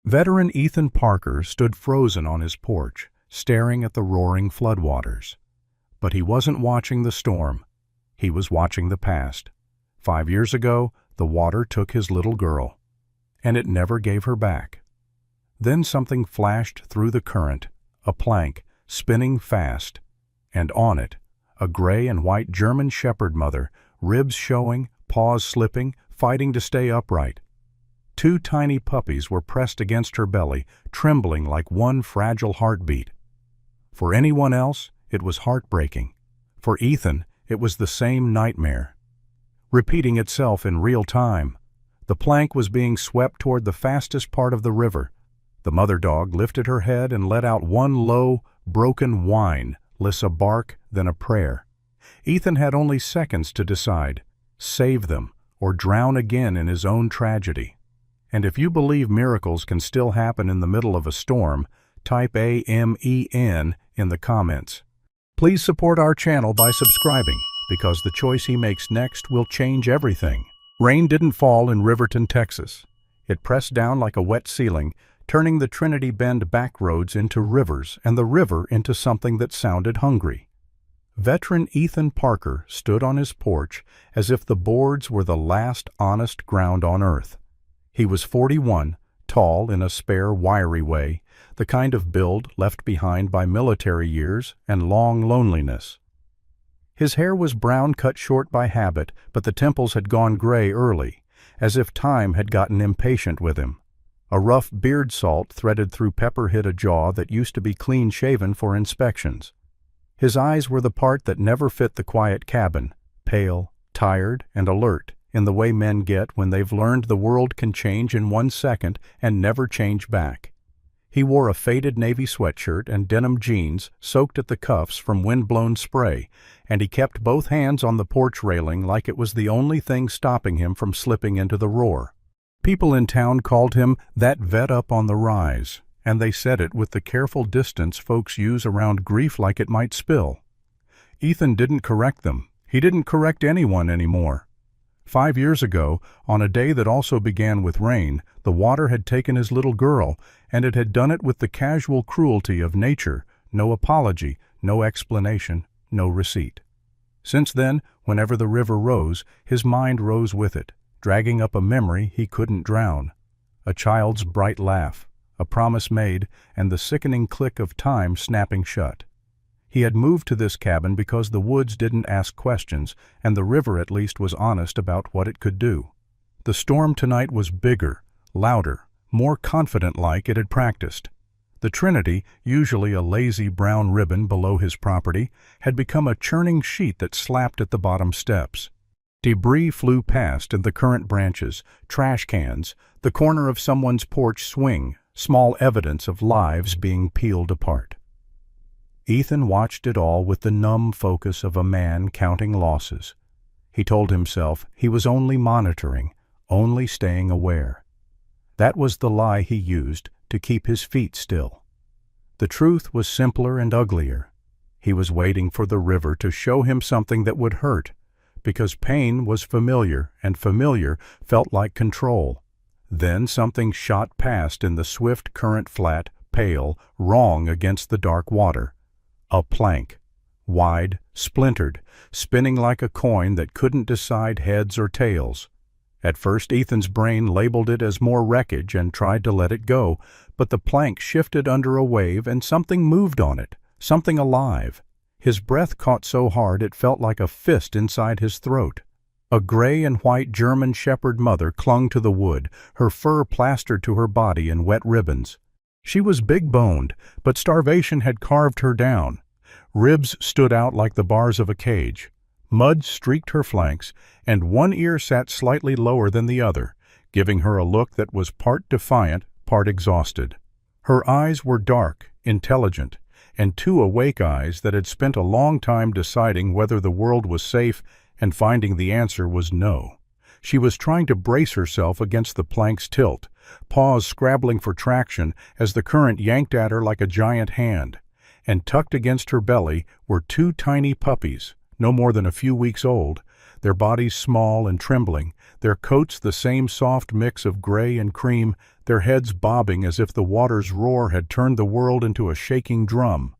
Veteran Ethan Parker stood frozen on his porch, staring at the roaring floodwaters. But he wasn't watching the storm. He was watching the past. 5 years ago, the water took his little girl, and it never gave her back. Then something flashed through the current, a plank, spinning fast, and on it, a gray and white German shepherd mother, ribs showing, paws slipping, fighting to stay upright. 2 tiny puppies were pressed against her belly, trembling like one fragile heartbeat. For anyone else, it was heartbreaking. For Ethan, it was the same nightmare, repeating itself in real time. The plank was being swept toward the fastest part of the river. The mother dog lifted her head and let out one low, broken whine, less a bark than a prayer. Ethan had only seconds to decide: save them or drown again in his own tragedy. And if you believe miracles can still happen in the middle of a storm, type AMEN in the comments. Please support our channel by subscribing, because the choice he makes next will change everything. Rain didn't fall in Riverton, Texas. It pressed down like a wet ceiling, turning the Trinity Bend back roads into rivers and the river into something that sounded hungry. Veteran Ethan Parker stood on his porch as if the boards were the last honest ground on earth. He was 41, tall in a spare, wiry way, the kind of build left behind by military years and long loneliness. His hair was brown, cut short by habit, but the temples had gone gray early, as if time had gotten impatient with him. A rough beard salt threaded through pepper hid a jaw that used to be clean-shaven for inspections. His eyes were the part that never fit the quiet cabin, pale, tired, and alert, in the way men get when they've learned the world can change in 1 second and never change back. He wore a faded navy sweatshirt and denim jeans soaked at the cuffs from wind-blown spray, and he kept both hands on the porch railing like it was the only thing stopping him from slipping into the roar. People in town called him that vet up on the rise, and they said it with the careful distance folks use around grief like it might spill. Ethan didn't correct them. He didn't correct anyone anymore. 5 years ago, on a day that also began with rain, the water had taken his little girl, and it had done it with the casual cruelty of nature, no apology, no explanation, no receipt. Since then, whenever the river rose, his mind rose with it, dragging up a memory he couldn't drown. A child's bright laugh, a promise made, and the sickening click of time snapping shut. He had moved to this cabin because the woods didn't ask questions, and the river at least was honest about what it could do. The storm tonight was bigger, louder, more confident-like it had practiced. The Trinity, usually a lazy brown ribbon below his property, had become a churning sheet that slapped at the bottom steps. Debris flew past in the current branches, trash cans, the corner of someone's porch swing, small evidence of lives being peeled apart. Ethan watched it all with the numb focus of a man counting losses. He told himself he was only monitoring, only staying aware. That was the lie he used to keep his feet still. The truth was simpler and uglier. He was waiting for the river to show him something that would hurt, because pain was familiar, and familiar felt like control. Then something shot past in the swift current, flat, pale, wrong against the dark water. A plank, wide, splintered, spinning like a coin that couldn't decide heads or tails. At first Ethan's brain labeled it as more wreckage and tried to let it go, but the plank shifted under a wave and something moved on it, something alive. His breath caught so hard it felt like a fist inside his throat. A gray and white German shepherd mother clung to the wood, her fur plastered to her body in wet ribbons. She was big-boned, but starvation had carved her down. Ribs stood out like the bars of a cage. Mud streaked her flanks, and one ear sat slightly lower than the other, giving her a look that was part defiant, part exhausted. Her eyes were dark, intelligent, and 2 awake eyes that had spent a long time deciding whether the world was safe and finding the answer was no. She was trying to brace herself against the plank's tilt, paws scrabbling for traction as the current yanked at her like a giant hand. And tucked against her belly were 2 tiny puppies, no more than a few weeks old, their bodies small and trembling, their coats the same soft mix of gray and cream, their heads bobbing as if the water's roar had turned the world into a shaking drum.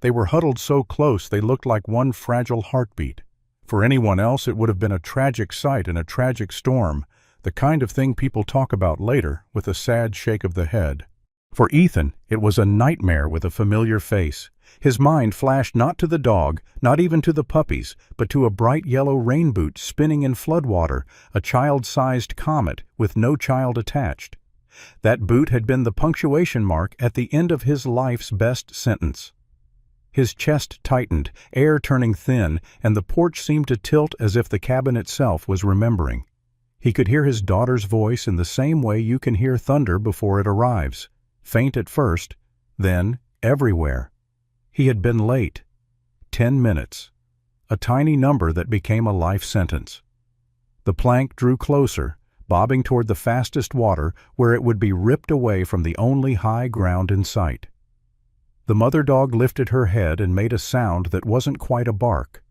They were huddled so close they looked like one fragile heartbeat. For anyone else, it would have been a tragic sight and a tragic storm, the kind of thing people talk about later with a sad shake of the head. For Ethan, it was a nightmare with a familiar face. His mind flashed not to the dog, not even to the puppies, but to a bright yellow rain boot spinning in floodwater, a child-sized comet with no child attached. That boot had been the punctuation mark at the end of his life's best sentence. His chest tightened, air turning thin, and the porch seemed to tilt as if the cabin itself was remembering. He could hear his daughter's voice in the same way you can hear thunder before it arrives. Faint at first, then everywhere. He had been late. 10 minutes. A tiny number that became a life sentence. The plank drew closer, bobbing toward the fastest water where it would be ripped away from the only high ground in sight. The mother dog lifted her head and made a sound that wasn't quite a bark.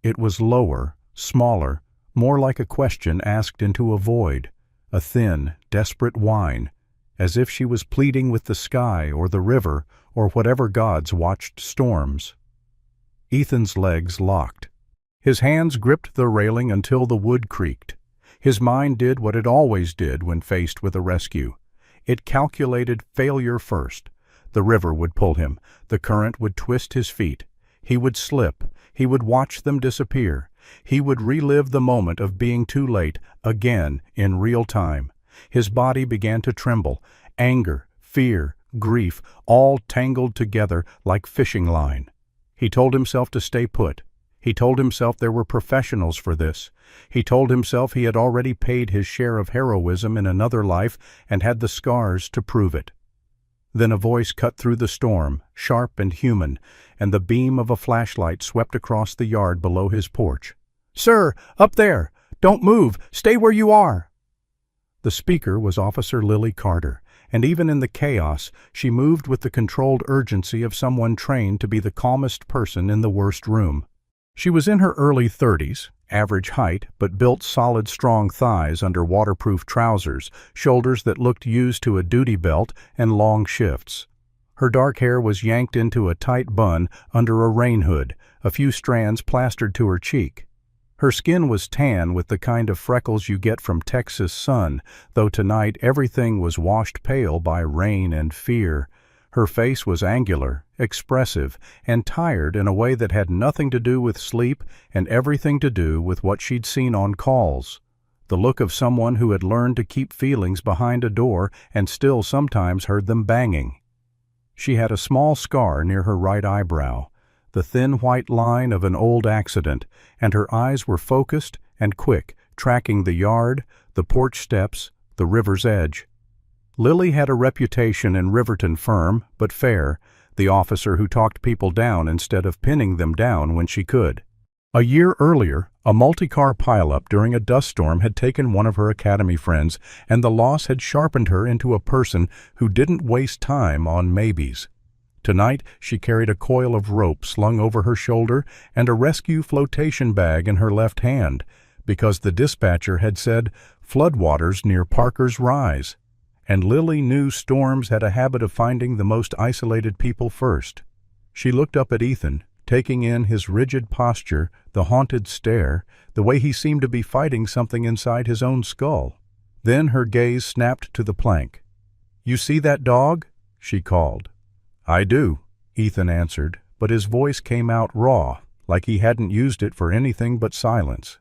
It was lower, smaller, more like a question asked into a void, a thin, desperate whine, as if she was pleading with the sky or the river or whatever gods watched storms. Ethan's legs locked. His hands gripped the railing until the wood creaked. His mind did what it always did when faced with a rescue. It calculated failure first. The river would pull him. The current would twist his feet. He would slip. He would watch them disappear. He would relive the moment of being too late, again, in real time. His body began to tremble. Anger, fear, grief, all tangled together like fishing line. He told himself to stay put. He told himself there were professionals for this. He told himself he had already paid his share of heroism in another life and had the scars to prove it. Then a voice cut through the storm, sharp and human, and the beam of a flashlight swept across the yard below his porch. "Sir, up there! Don't move! Stay where you are!" The speaker was Officer Lily Carter, and even in the chaos, she moved with the controlled urgency of someone trained to be the calmest person in the worst room. She was in her early 30s, average height, but built solid strong thighs under waterproof trousers, shoulders that looked used to a duty belt, and long shifts. Her dark hair was yanked into a tight bun under a rain hood, a few strands plastered to her cheek. Her skin was tan with the kind of freckles you get from Texas sun, though tonight everything was washed pale by rain and fear. Her face was angular, expressive, and tired in a way that had nothing to do with sleep and everything to do with what she'd seen on calls. The look of someone who had learned to keep feelings behind a door and still sometimes heard them banging. She had a small scar near her right eyebrow, the thin white line of an old accident, and her eyes were focused and quick, tracking the yard, the porch steps, the river's edge. Lily had a reputation in Riverton firm, but fair, the officer who talked people down instead of pinning them down when she could. A year earlier, a multi-car pileup during a dust storm had taken one of her academy friends, and the loss had sharpened her into a person who didn't waste time on maybes. Tonight, she carried a coil of rope slung over her shoulder and a rescue flotation bag in her left hand, because the dispatcher had said, "Floodwaters near Parker's Rise." And Lily knew storms had a habit of finding the most isolated people first. She looked up at Ethan, taking in his rigid posture, the haunted stare, the way he seemed to be fighting something inside his own skull. Then her gaze snapped to the plank. "You see that dog?" she called. "I do," Ethan answered, but his voice came out raw, like he hadn't used it for anything but silence.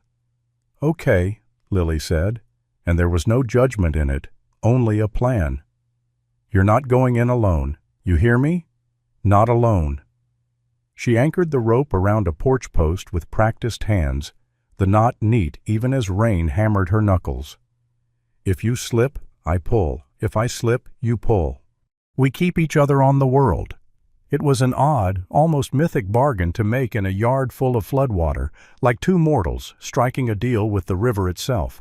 "Okay," Lily said, and there was no judgment in it, only a plan. "You're not going in alone. You hear me? Not alone." She anchored the rope around a porch post with practiced hands, the knot neat even as rain hammered her knuckles. "If you slip, I pull. If I slip, you pull. We keep each other on the world." It was an odd, almost mythic bargain to make in a yard full of floodwater, like two mortals striking a deal with the river itself.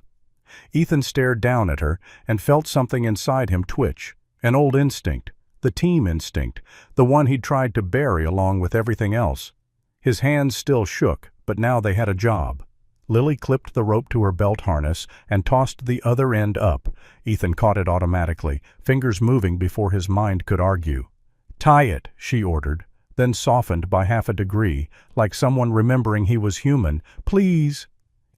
Ethan stared down at her and felt something inside him twitch, an old instinct, the team instinct, the one he'd tried to bury along with everything else. His hands still shook, but now they had a job. Lily clipped the rope to her belt harness and tossed the other end up. Ethan caught it automatically, fingers moving before his mind could argue. "Tie it," she ordered, then softened by half a degree, like someone remembering he was human. "Please."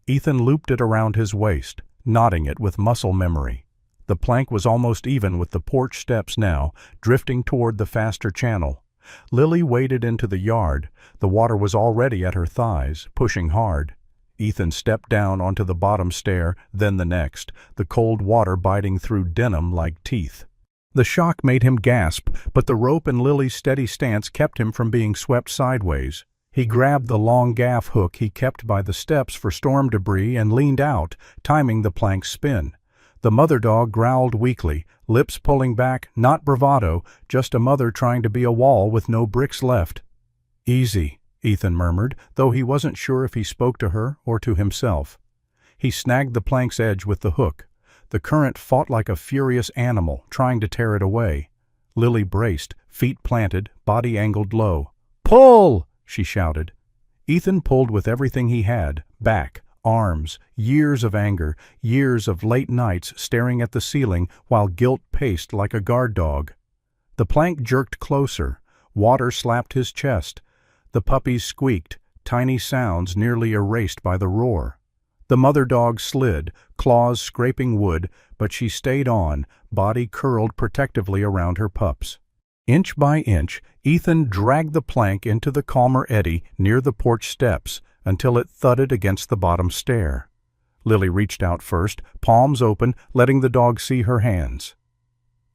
Ethan looped it around his waist, knotting it with muscle memory. The plank was almost even with the porch steps now, drifting toward the faster channel. Lily waded into the yard. The water was already at her thighs, pushing hard. Ethan stepped down onto the bottom stair, then the next, the cold water biting through denim like teeth. The shock made him gasp, but the rope and Lily's steady stance kept him from being swept sideways. He grabbed the long gaff hook he kept by the steps for storm debris and leaned out, timing the plank's spin. The mother dog growled weakly, lips pulling back, not bravado, just a mother trying to be a wall with no bricks left. "Easy," Ethan murmured, though he wasn't sure if he spoke to her or to himself. He snagged the plank's edge with the hook. The current fought like a furious animal, trying to tear it away. Lily braced, feet planted, body angled low. "Pull!" she shouted. Ethan pulled with everything he had, back, arms, years of anger, years of late nights staring at the ceiling while guilt paced like a guard dog. The plank jerked closer. Water slapped his chest. The puppies squeaked, tiny sounds nearly erased by the roar. The mother dog slid, claws scraping wood, but she stayed on, body curled protectively around her pups. Inch by inch, Ethan dragged the plank into the calmer eddy near the porch steps until it thudded against the bottom stair. Lily reached out first, palms open, letting the dog see her hands.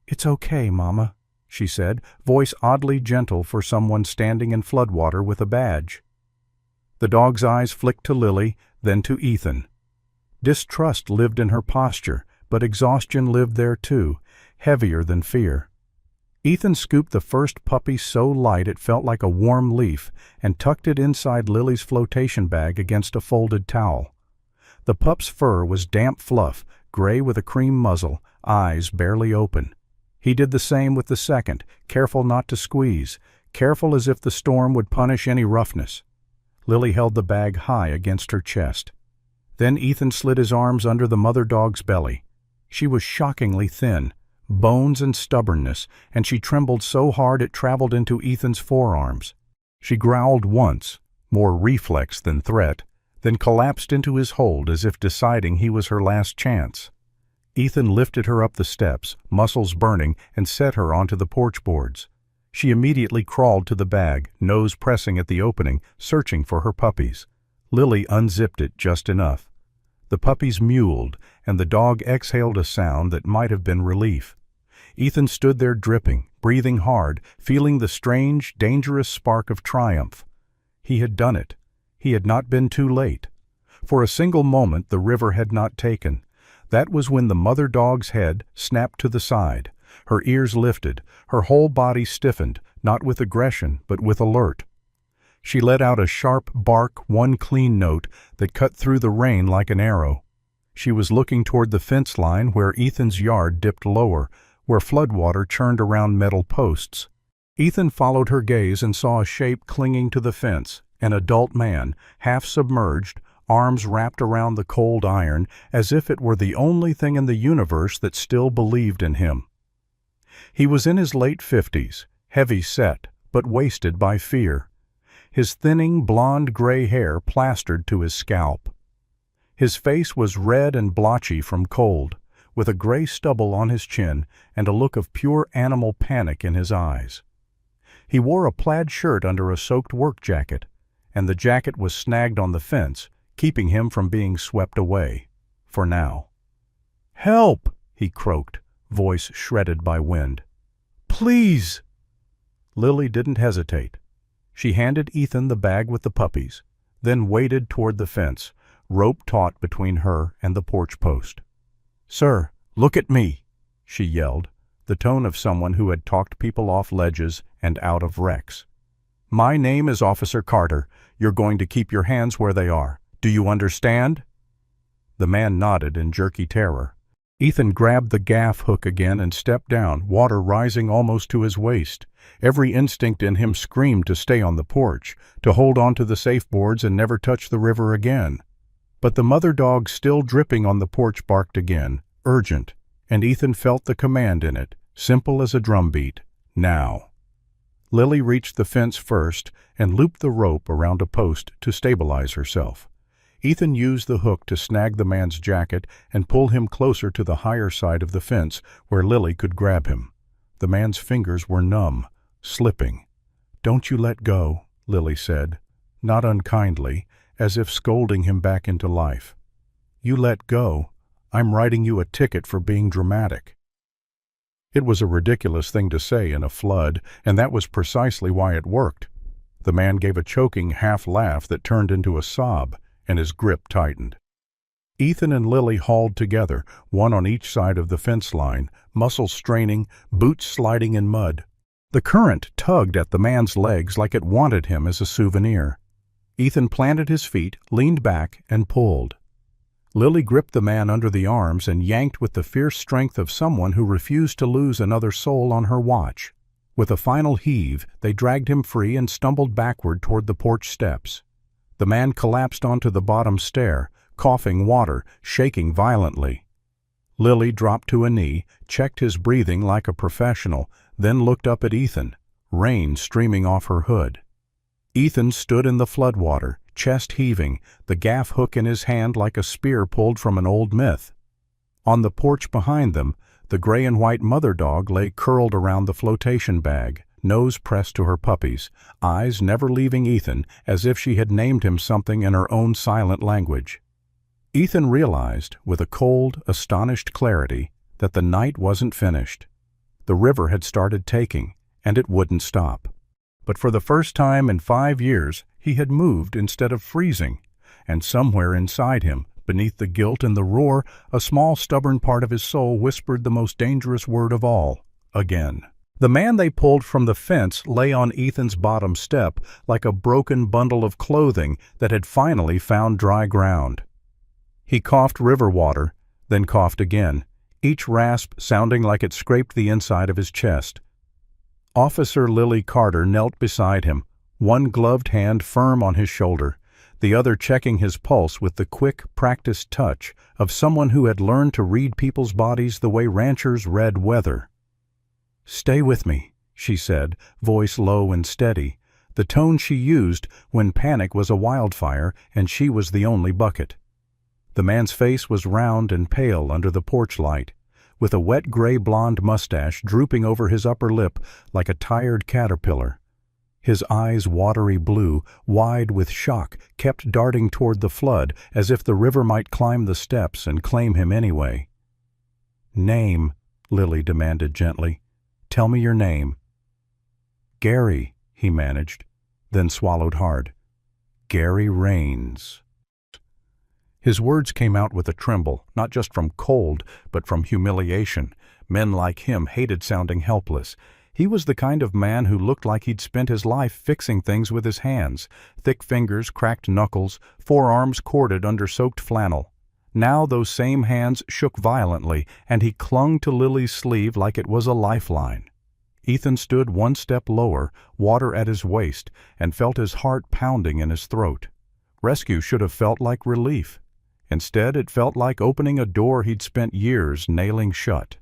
"It's okay, Mama," she said, voice oddly gentle for someone standing in floodwater with a badge. The dog's eyes flicked to Lily, then to Ethan. Distrust lived in her posture, but exhaustion lived there too, heavier than fear. Ethan scooped the first puppy so light it felt like a warm leaf and tucked it inside Lily's flotation bag against a folded towel. The pup's fur was damp fluff, gray with a cream muzzle, eyes barely open. He did the same with the second, careful not to squeeze, careful as if the storm would punish any roughness. Lily held the bag high against her chest. Then Ethan slid his arms under the mother dog's belly. She was shockingly thin, bones and stubbornness, and she trembled so hard it traveled into Ethan's forearms. She growled once, more reflex than threat, then collapsed into his hold as if deciding he was her last chance. Ethan lifted her up the steps, muscles burning, and set her onto the porch boards. She immediately crawled to the bag, nose pressing at the opening, searching for her puppies. Lily unzipped it just enough. The puppies mewled, and the dog exhaled a sound that might have been relief. Ethan stood there dripping, breathing hard, feeling the strange, dangerous spark of triumph. He had done it. He had not been too late. For a single moment the river had not taken. That was when the mother dog's head snapped to the side. Her ears lifted, her whole body stiffened, not with aggression, but with alert. She let out a sharp bark, one clean note that cut through the rain like an arrow. She was looking toward the fence line where Ethan's yard dipped lower, where floodwater churned around metal posts. Ethan followed her gaze and saw a shape clinging to the fence, an adult man, half submerged, arms wrapped around the cold iron, as if it were the only thing in the universe that still believed in him. He was in his late 50s, heavy set, but wasted by fear. His thinning blonde-gray hair plastered to his scalp. His face was red and blotchy from cold, with a gray stubble on his chin and a look of pure animal panic in his eyes. He wore a plaid shirt under a soaked work jacket, and the jacket was snagged on the fence, keeping him from being swept away, for now. "Help!" he croaked, voice shredded by wind. "Please!" Lily didn't hesitate. She handed Ethan the bag with the puppies, then waded toward the fence, rope taut between her and the porch post. "Sir, look at me," she yelled, the tone of someone who had talked people off ledges and out of wrecks. "My name is Officer Carter. You're going to keep your hands where they are. Do you understand?" The man nodded in jerky terror. Ethan grabbed the gaff hook again and stepped down, water rising almost to his waist. Every instinct in him screamed to stay on the porch, to hold on to the safe boards and never touch the river again. But the mother dog, still dripping on the porch, barked again, urgent, and Ethan felt the command in it, simple as a drumbeat. Now. Lily reached the fence first and looped the rope around a post to stabilize herself. Ethan used the hook to snag the man's jacket and pull him closer to the higher side of the fence where Lily could grab him. The man's fingers were numb, slipping. "Don't you let go," Lily said, not unkindly, as if scolding him back into life. "You let go, I'm writing you a ticket for being dramatic." It was a ridiculous thing to say in a flood, and that was precisely why it worked. The man gave a choking half-laugh that turned into a sob, and his grip tightened. Ethan and Lily hauled together, one on each side of the fence line, muscles straining, boots sliding in mud. The current tugged at the man's legs like it wanted him as a souvenir. Ethan planted his feet, leaned back, and pulled. Lily gripped the man under the arms and yanked with the fierce strength of someone who refused to lose another soul on her watch. With a final heave, they dragged him free and stumbled backward toward the porch steps. The man collapsed onto the bottom stair, coughing water, shaking violently. Lily dropped to a knee, checked his breathing like a professional, then looked up at Ethan, rain streaming off her hood. Ethan stood in the floodwater, chest heaving, the gaff hook in his hand like a spear pulled from an old myth. On the porch behind them, the gray and white mother dog lay curled around the flotation bag, nose pressed to her puppies, eyes never leaving Ethan, as if she had named him something in her own silent language. Ethan realized, with a cold, astonished clarity, that the night wasn't finished. The river had started taking, and it wouldn't stop. But for the first time in 5 years, he had moved instead of freezing, and somewhere inside him, beneath the guilt and the roar, a small stubborn part of his soul whispered the most dangerous word of all, again. The man they pulled from the fence lay on Ethan's bottom step like a broken bundle of clothing that had finally found dry ground. He coughed river water, then coughed again, each rasp sounding like it scraped the inside of his chest. Officer Lily Carter knelt beside him, one gloved hand firm on his shoulder, the other checking his pulse with the quick, practiced touch of someone who had learned to read people's bodies the way ranchers read weather. "Stay with me," she said, voice low and steady, the tone she used when panic was a wildfire and she was the only bucket. The man's face was round and pale under the porch light, with a wet gray blonde mustache drooping over his upper lip like a tired caterpillar. His eyes, watery blue, wide with shock, kept darting toward the flood as if the river might climb the steps and claim him anyway. "Name," Lily demanded gently. "Tell me your name." "Gary," he managed, then swallowed hard. "Gary Rains." His words came out with a tremble, not just from cold, but from humiliation. Men like him hated sounding helpless. He was the kind of man who looked like he'd spent his life fixing things with his hands, thick fingers, cracked knuckles, forearms corded under soaked flannel. Now those same hands shook violently, and he clung to Lily's sleeve like it was a lifeline. Ethan stood one step lower, water at his waist, and felt his heart pounding in his throat. Rescue should have felt like relief. Instead, it felt like opening a door he'd spent years nailing shut.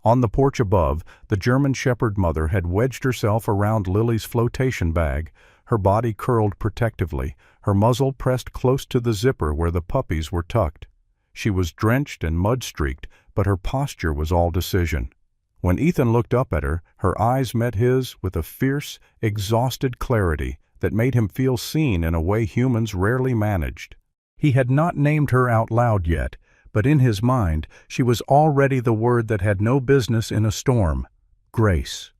On the porch above, the German Shepherd mother had wedged herself around Lily's flotation bag, her body curled protectively, her muzzle pressed close to the zipper where the puppies were tucked. She was drenched and mud-streaked, but her posture was all decision. When Ethan looked up at her, her eyes met his with a fierce, exhausted clarity that made him feel seen in a way humans rarely managed. He had not named her out loud yet, but in his mind she was already the word that had no business in a storm: Grace.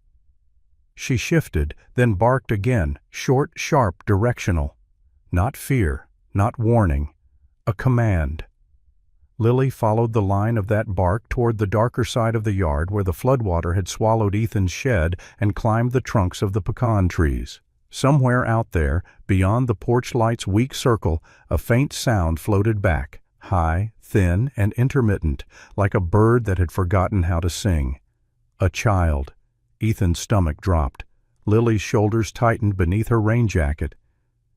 She shifted, then barked again, short, sharp, directional. Not fear, not warning, a command. Lily followed the line of that bark toward the darker side of the yard where the floodwater had swallowed Ethan's shed and climbed the trunks of the pecan trees. Somewhere out there, beyond the porch light's weak circle, a faint sound floated back, high, thin, and intermittent, like a bird that had forgotten how to sing. A child. Ethan's stomach dropped. Lily's shoulders tightened beneath her rain jacket.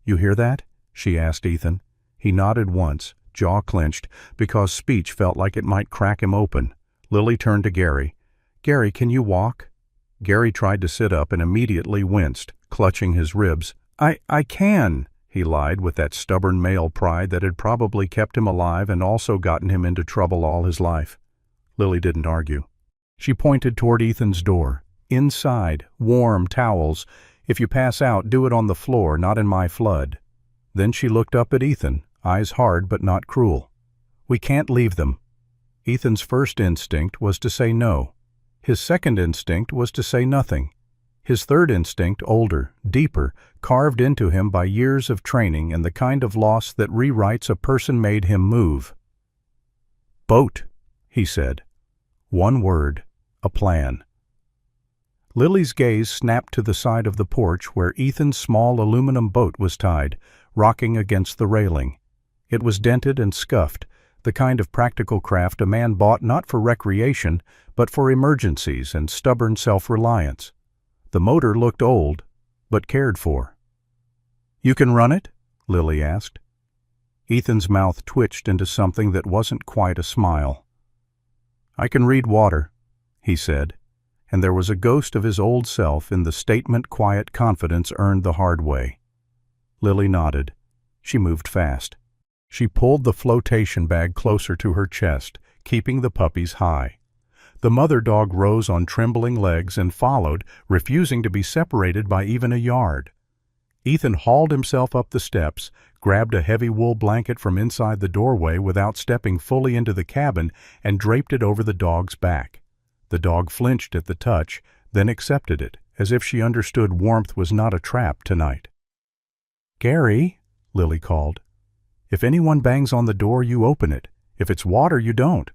"You hear that?" she asked Ethan. He nodded once, jaw clenched, because speech felt like it might crack him open. Lily turned to Gary. "Gary, can you walk?" Gary tried to sit up and immediately winced, clutching his ribs. I can," he lied with that stubborn male pride that had probably kept him alive and also gotten him into trouble all his life. Lily didn't argue. She pointed toward Ethan's door. "Inside, warm towels. If you pass out, do it on the floor, not in my flood." Then she looked up at Ethan, eyes hard but not cruel. "We can't leave them." Ethan's first instinct was to say no. His second instinct was to say nothing. His third instinct, older, deeper, carved into him by years of training and the kind of loss that rewrites a person, made him move. "Boat," he said. One word, a plan. Lily's gaze snapped to the side of the porch where Ethan's small aluminum boat was tied, rocking against the railing. It was dented and scuffed, the kind of practical craft a man bought not for recreation, but for emergencies and stubborn self-reliance. The motor looked old, but cared for. "You can run it?" Lily asked. Ethan's mouth twitched into something that wasn't quite a smile. "I can read water," he said, and there was a ghost of his old self in the statement, quiet confidence earned the hard way. Lily nodded. She moved fast. She pulled the flotation bag closer to her chest, keeping the puppies high. The mother dog rose on trembling legs and followed, refusing to be separated by even a yard. Ethan hauled himself up the steps, grabbed a heavy wool blanket from inside the doorway without stepping fully into the cabin, and draped it over the dog's back. The dog flinched at the touch, then accepted it, as if she understood warmth was not a trap tonight. "Gary," Lily called. "If anyone bangs on the door, you open it. If it's water, you don't."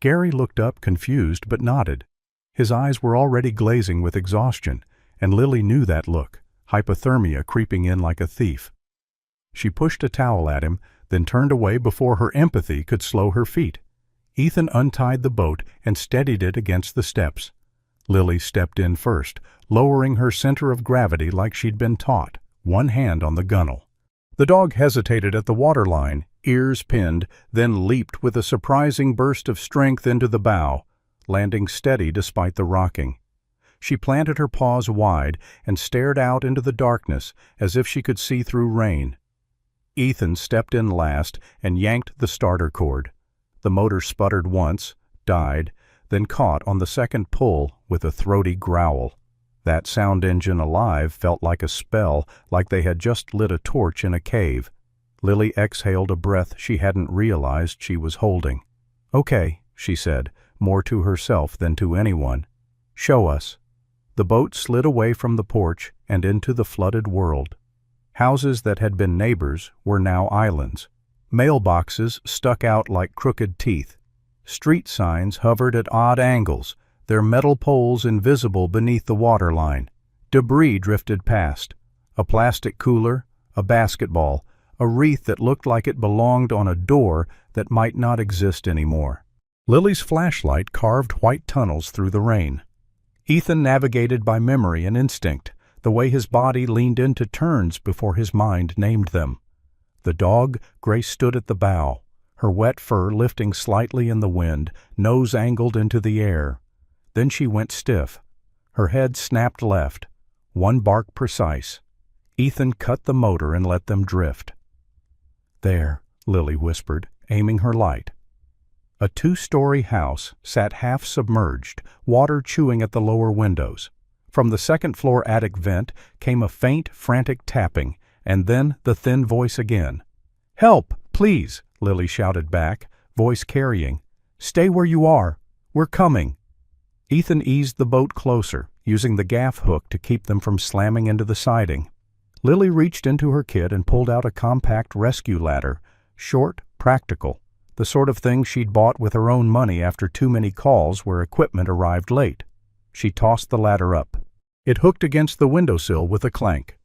Gary looked up, confused, but nodded. His eyes were already glazing with exhaustion, and Lily knew that look, hypothermia creeping in like a thief. She pushed a towel at him, then turned away before her empathy could slow her feet. Ethan untied the boat and steadied it against the steps. Lily stepped in first, lowering her center of gravity like she'd been taught, one hand on the gunwale. The dog hesitated at the waterline, ears pinned, then leaped with a surprising burst of strength into the bow, landing steady despite the rocking. She planted her paws wide and stared out into the darkness as if she could see through rain. Ethan stepped in last and yanked the starter cord. The motor sputtered once, died, then caught on the second pull with a throaty growl. That sound engine alive felt like a spell, like they had just lit a torch in a cave. Lily exhaled a breath she hadn't realized she was holding. "Okay," she said, more to herself than to anyone. "Show us." The boat slid away from the porch and into the flooded world. Houses that had been neighbors were now islands. Mailboxes stuck out like crooked teeth. Street signs hovered at odd angles, their metal poles invisible beneath the waterline. Debris drifted past. A plastic cooler, a basketball, a wreath that looked like it belonged on a door that might not exist anymore. Lily's flashlight carved white tunnels through the rain. Ethan navigated by memory and instinct, the way his body leaned into turns before his mind named them. The dog, Grace, stood at the bow, her wet fur lifting slightly in the wind, nose angled into the air. Then she went stiff. Her head snapped left, one bark precise. Ethan cut the motor and let them drift. "There," Lily whispered, aiming her light. A 2-story house sat half submerged, water chewing at the lower windows. From the second-floor attic vent came a faint, frantic tapping, and then the thin voice again. "Help, please," Lily shouted back, voice carrying. "Stay where you are. We're coming." Ethan eased the boat closer, using the gaff hook to keep them from slamming into the siding. Lily reached into her kit and pulled out a compact rescue ladder, short, practical, the sort of thing she'd bought with her own money after too many calls where equipment arrived late. She tossed the ladder up. It hooked against the windowsill with a clank.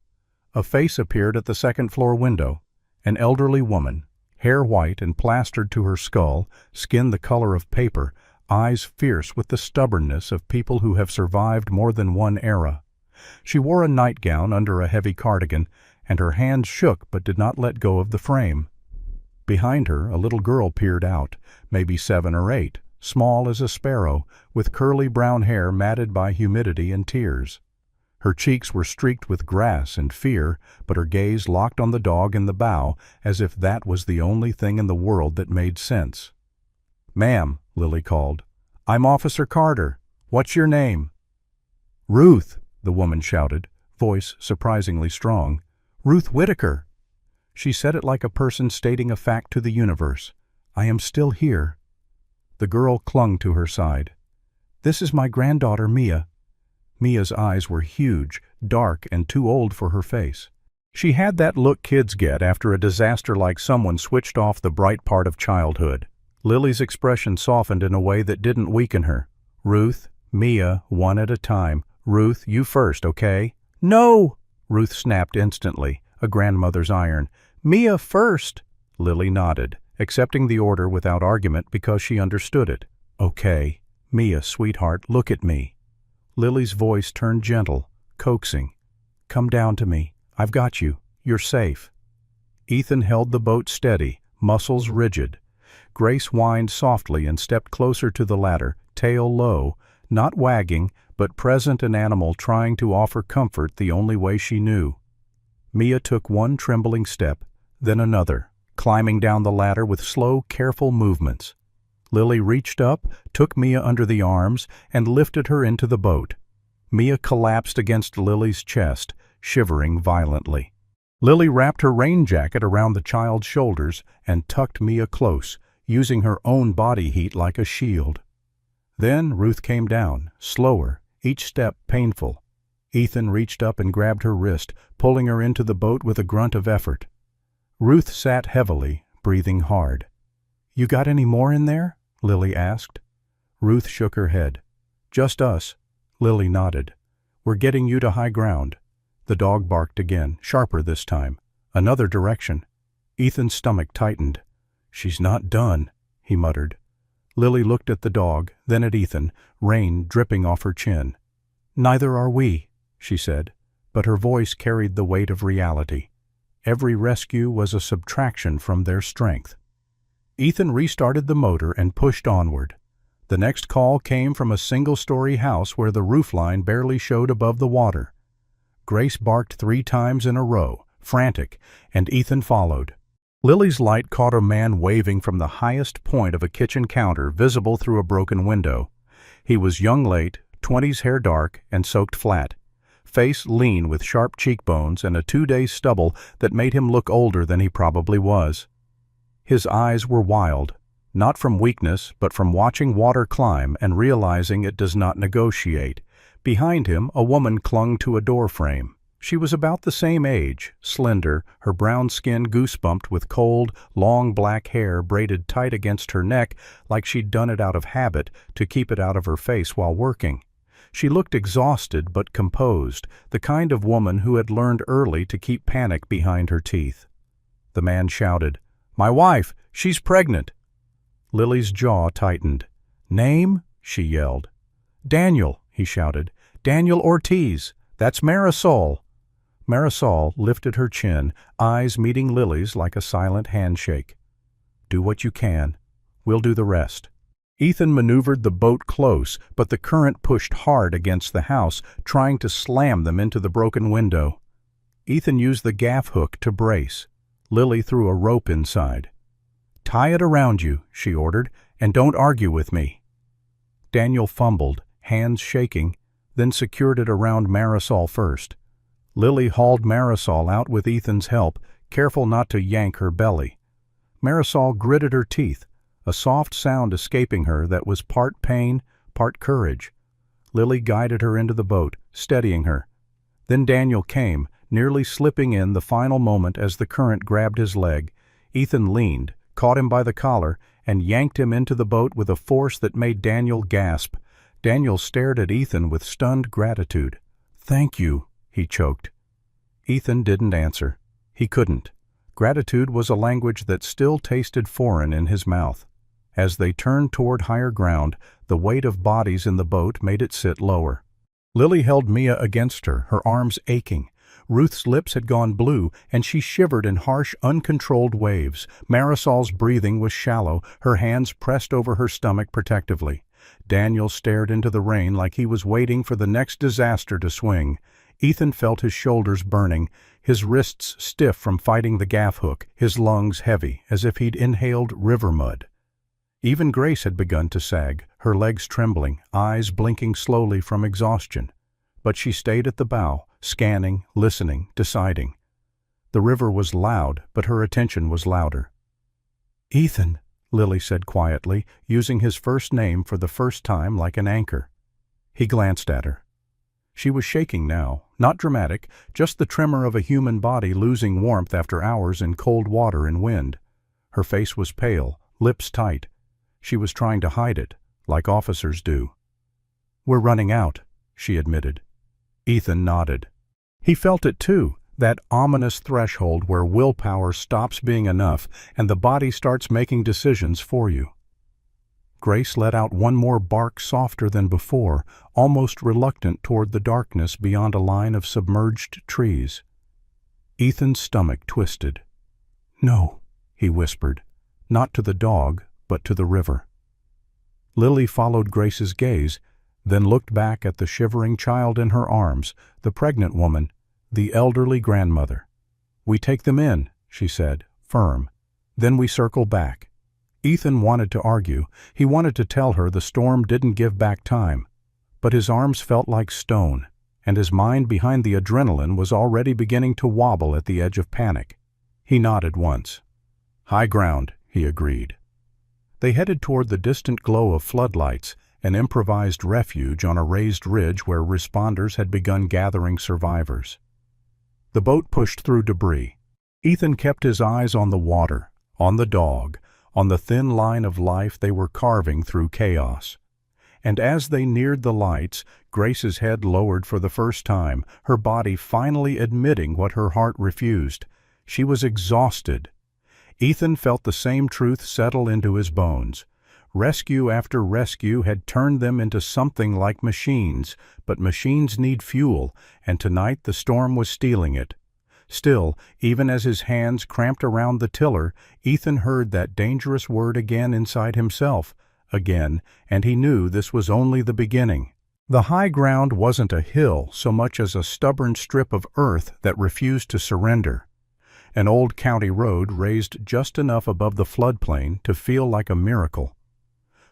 A face appeared at the second-floor window, an elderly woman, hair white and plastered to her skull, skin the color of paper, eyes fierce with the stubbornness of people who have survived more than one era. She wore a nightgown under a heavy cardigan, and her hands shook but did not let go of the frame. Behind her, a little girl peered out, maybe 7 or 8, small as a sparrow, with curly brown hair matted by humidity and tears. Her cheeks were streaked with grass and fear, but her gaze locked on the dog in the bow, as if that was the only thing in the world that made sense. "Ma'am," Lily called, "I'm Officer Carter. What's your name?" "Ruth," the woman shouted, voice surprisingly strong. "Ruth Whitaker." She said it like a person stating a fact to the universe. "I am still here." The girl clung to her side. "This is my granddaughter, Mia." Mia's eyes were huge, dark, and too old for her face. She had that look kids get after a disaster, like someone switched off the bright part of childhood. Lily's expression softened in a way that didn't weaken her. "Ruth, Mia, one at a time. Ruth, you first, okay?" "No!" Ruth snapped instantly, a grandmother's iron. "Mia first!" Lily nodded, accepting the order without argument because she understood it. "Okay. Mia, sweetheart, look at me." Lily's voice turned gentle, coaxing. "Come down to me. I've got you. You're safe." Ethan held the boat steady, muscles rigid. Grace whined softly and stepped closer to the ladder, tail low, not wagging, but present, an animal trying to offer comfort the only way she knew. Mia took one trembling step, then another, climbing down the ladder with slow, careful movements. Lily reached up, took Mia under the arms, and lifted her into the boat. Mia collapsed against Lily's chest, shivering violently. Lily wrapped her rain jacket around the child's shoulders and tucked Mia close, using her own body heat like a shield. Then Ruth came down, slower, each step painful. Ethan reached up and grabbed her wrist, pulling her into the boat with a grunt of effort. Ruth sat heavily, breathing hard. "You got any more in there?" Lily asked. Ruth shook her head. "Just us." Lily nodded. "We're getting you to high ground." The dog barked again, sharper this time. Another direction. Ethan's stomach tightened. "She's not done," he muttered. Lily looked at the dog, then at Ethan, rain dripping off her chin. "Neither are we," she said, but her voice carried the weight of reality. Every rescue was a subtraction from their strength. Ethan restarted the motor and pushed onward. The next call came from a single-story house where the roofline barely showed above the water. Grace barked 3 times in a row, frantic, and Ethan followed. Lily's light caught a man waving from the highest point of a kitchen counter visible through a broken window. He was young late, 20s, hair dark, and soaked flat. Face lean with sharp cheekbones and a 2-day stubble that made him look older than he probably was. His eyes were wild, not from weakness, but from watching water climb and realizing it does not negotiate. Behind him, a woman clung to a door frame. She was about the same age, slender, her brown skin goosebumped with cold, long black hair braided tight against her neck like she'd done it out of habit to keep it out of her face while working. She looked exhausted but composed, the kind of woman who had learned early to keep panic behind her teeth. The man shouted, "My wife! She's pregnant!" Lily's jaw tightened. "Name?" she yelled. "Daniel," he shouted. "Daniel Ortiz. That's Marisol." Marisol lifted her chin, eyes meeting Lily's like a silent handshake. "Do what you can. We'll do the rest." Ethan maneuvered the boat close, but the current pushed hard against the house, trying to slam them into the broken window. Ethan used the gaff hook to brace. Lily threw a rope inside. "Tie it around you," she ordered, "and don't argue with me." Daniel fumbled, hands shaking, then secured it around Marisol first. Lily hauled Marisol out with Ethan's help, careful not to yank her belly. Marisol gritted her teeth, a soft sound escaping her that was part pain, part courage. Lily guided her into the boat, steadying her. Then Daniel came, nearly slipping in the final moment as the current grabbed his leg. Ethan leaned, caught him by the collar, and yanked him into the boat with a force that made Daniel gasp. Daniel stared at Ethan with stunned gratitude. "Thank you," he choked. Ethan didn't answer. He couldn't. Gratitude was a language that still tasted foreign in his mouth. As they turned toward higher ground, the weight of bodies in the boat made it sit lower. Lily held Mia against her, her arms aching. Ruth's lips had gone blue, and she shivered in harsh, uncontrolled waves. Marisol's breathing was shallow, her hands pressed over her stomach protectively. Daniel stared into the rain like he was waiting for the next disaster to swing. Ethan felt his shoulders burning, his wrists stiff from fighting the gaff hook, his lungs heavy, as if he'd inhaled river mud. Even Grace had begun to sag, her legs trembling, eyes blinking slowly from exhaustion. But she stayed at the bow, scanning, listening, deciding. The river was loud, but her attention was louder. "Ethan," Lily said quietly, using his first name for the first time like an anchor. He glanced at her. She was shaking now, not dramatic, just the tremor of a human body losing warmth after hours in cold water and wind. Her face was pale, lips tight. She was trying to hide it, like officers do. "We're running out," she admitted. Ethan nodded. He felt it too, that ominous threshold where willpower stops being enough and the body starts making decisions for you. Grace let out one more bark softer than before, almost reluctant toward the darkness beyond a line of submerged trees. Ethan's stomach twisted. "No," he whispered, not to the dog, but to the river. Lily followed Grace's gaze, then looked back at the shivering child in her arms, the pregnant woman, the elderly grandmother. "We take them in," she said, firm. "Then we circle back." Ethan wanted to argue. He wanted to tell her the storm didn't give back time. But his arms felt like stone, and his mind behind the adrenaline was already beginning to wobble at the edge of panic. He nodded once. "High ground," he agreed. They headed toward the distant glow of floodlights, an improvised refuge on a raised ridge where responders had begun gathering survivors. The boat pushed through debris. Ethan kept his eyes on the water, on the dog, on the thin line of life they were carving through chaos. And as they neared the lights, Grace's head lowered for the first time, her body finally admitting what her heart refused. She was exhausted. Ethan felt the same truth settle into his bones. Rescue after rescue had turned them into something like machines, but machines need fuel, and tonight the storm was stealing it. Still, even as his hands cramped around the tiller, Ethan heard that dangerous word again inside himself, again, and he knew this was only the beginning. The high ground wasn't a hill so much as a stubborn strip of earth that refused to surrender. An old county road raised just enough above the floodplain to feel like a miracle.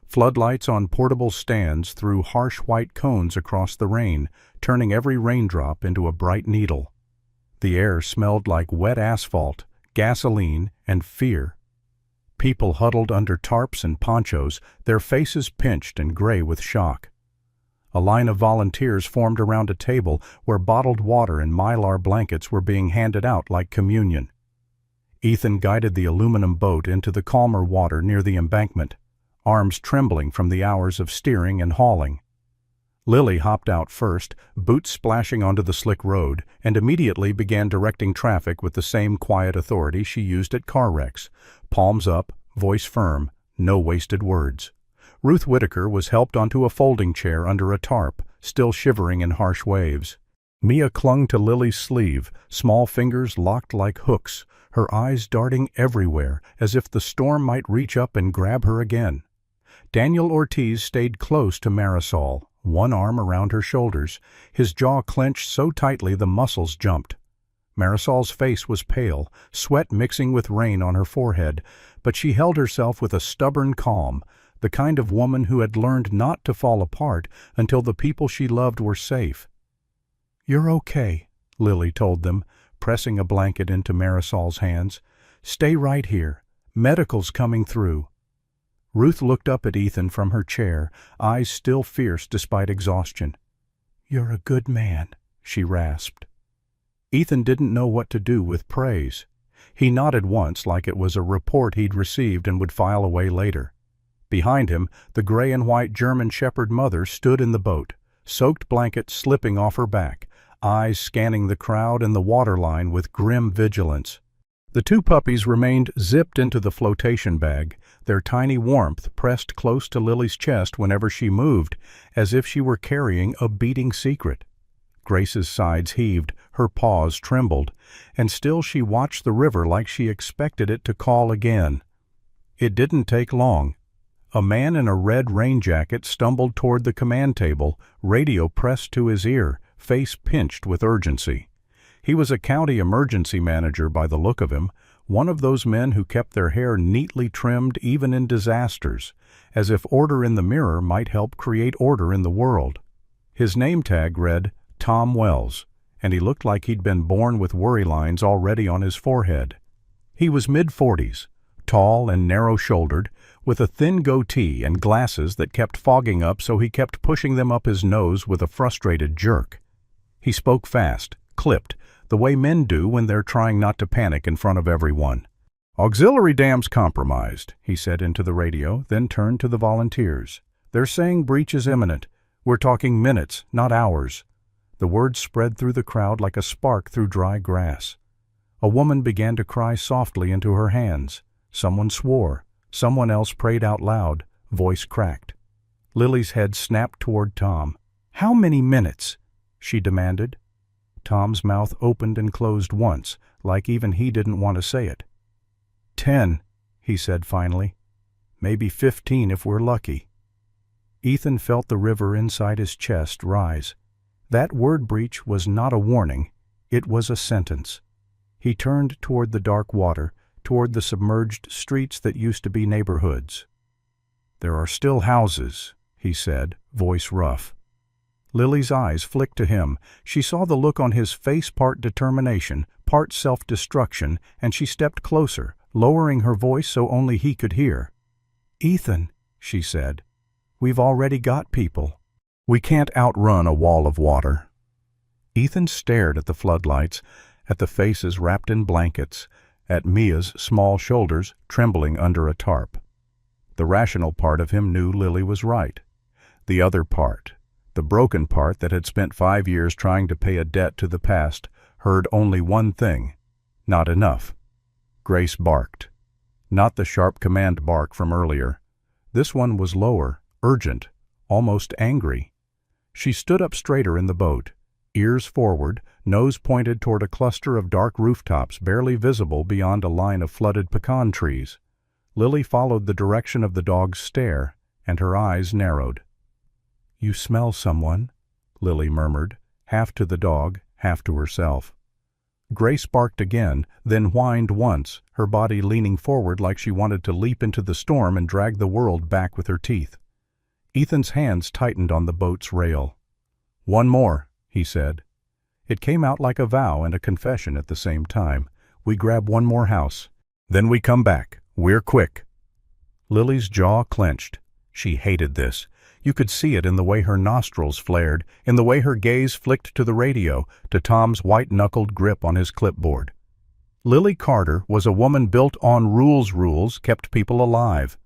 Floodlights on portable stands threw harsh white cones across the rain, turning every raindrop into a bright needle. The air smelled like wet asphalt, gasoline, and fear. People huddled under tarps and ponchos, their faces pinched and gray with shock. A line of volunteers formed around a table where bottled water and mylar blankets were being handed out like communion. Ethan guided the aluminum boat into the calmer water near the embankment, arms trembling from the hours of steering and hauling. Lily hopped out first, boots splashing onto the slick road, and immediately began directing traffic with the same quiet authority she used at car wrecks. Palms up, voice firm, no wasted words. Ruth Whitaker was helped onto a folding chair under a tarp, still shivering in harsh waves. Mia clung to Lily's sleeve, small fingers locked like hooks, her eyes darting everywhere, as if the storm might reach up and grab her again. Daniel Ortiz stayed close to Marisol, one arm around her shoulders, his jaw clenched so tightly the muscles jumped. Marisol's face was pale, sweat mixing with rain on her forehead, but she held herself with a stubborn calm, the kind of woman who had learned not to fall apart until the people she loved were safe. "You're okay," Lily told them, pressing a blanket into Marisol's hands. "Stay right here. Medical's coming through." Ruth looked up at Ethan from her chair, eyes still fierce despite exhaustion. "You're a good man," she rasped. Ethan didn't know what to do with praise. He nodded once like it was a report he'd received and would file away later. Behind him, the gray and white German Shepherd mother stood in the boat, soaked blanket slipping off her back, eyes scanning the crowd and the waterline with grim vigilance. The two puppies remained zipped into the flotation bag, their tiny warmth pressed close to Lily's chest whenever she moved, as if she were carrying a beating secret. Grace's sides heaved, Her paws trembled, and still she watched the river like she expected it to call again. It didn't take long. A man in a red rain jacket stumbled toward the command table, radio pressed to his ear, face pinched with urgency. He was a county emergency manager by the look of him, one of those men who kept their hair neatly trimmed even in disasters, as if order in the mirror might help create order in the world. His name tag read Tom Wells, and he looked like he'd been born with worry lines already on his forehead. He was mid-40s, tall and narrow-shouldered, with a thin goatee and glasses that kept fogging up, so he kept pushing them up his nose with a frustrated jerk. He spoke fast, clipped, the way men do when they're trying not to panic in front of everyone. "Auxiliary dams compromised," he said into the radio, then turned to the volunteers. "They're saying breach is imminent. We're talking minutes, not hours." The words spread through the crowd like a spark through dry grass. A woman began to cry softly into her hands. Someone swore. Someone else prayed out loud, voice cracked. Lily's head snapped toward Tom. "How many minutes?" she demanded. Tom's mouth opened and closed once, like even he didn't want to say it. 10, he said finally. "Maybe 15 if we're lucky." Ethan felt the river inside his chest rise. That word breach was not a warning, it was a sentence. He turned toward the dark water, toward the submerged streets that used to be neighborhoods. "There are still houses," he said, voice rough. Lily's eyes flicked to him. She saw the look on his face, part determination, part self-destruction, and she stepped closer, lowering her voice so only he could hear. "Ethan," she said, "we've already got people. We can't outrun a wall of water." Ethan stared at the floodlights, at the faces wrapped in blankets, at Mia's small shoulders trembling under a tarp. The rational part of him knew Lily was right. The other part, the broken part that had spent 5 years trying to pay a debt to the past, heard only one thing: not enough. Grace barked. Not the sharp command bark from earlier. This one was lower, urgent, almost angry. She stood up straighter in the boat, ears forward, nose pointed toward a cluster of dark rooftops barely visible beyond a line of flooded pecan trees. Lily followed the direction of the dog's stare, and her eyes narrowed. "You smell someone," Lily murmured, half to the dog, half to herself. Grace barked again, then whined once, her body leaning forward like she wanted to leap into the storm and drag the world back with her teeth. Ethan's hands tightened on the boat's rail. "One more," he said. It came out like a vow and a confession at the same time. "We grab one more house. Then we come back. We're quick." Lily's jaw clenched. She hated this. You could see it in the way her nostrils flared, in the way her gaze flicked to the radio, to Tom's white-knuckled grip on his clipboard. Lily Carter was a woman built on rules kept people alive.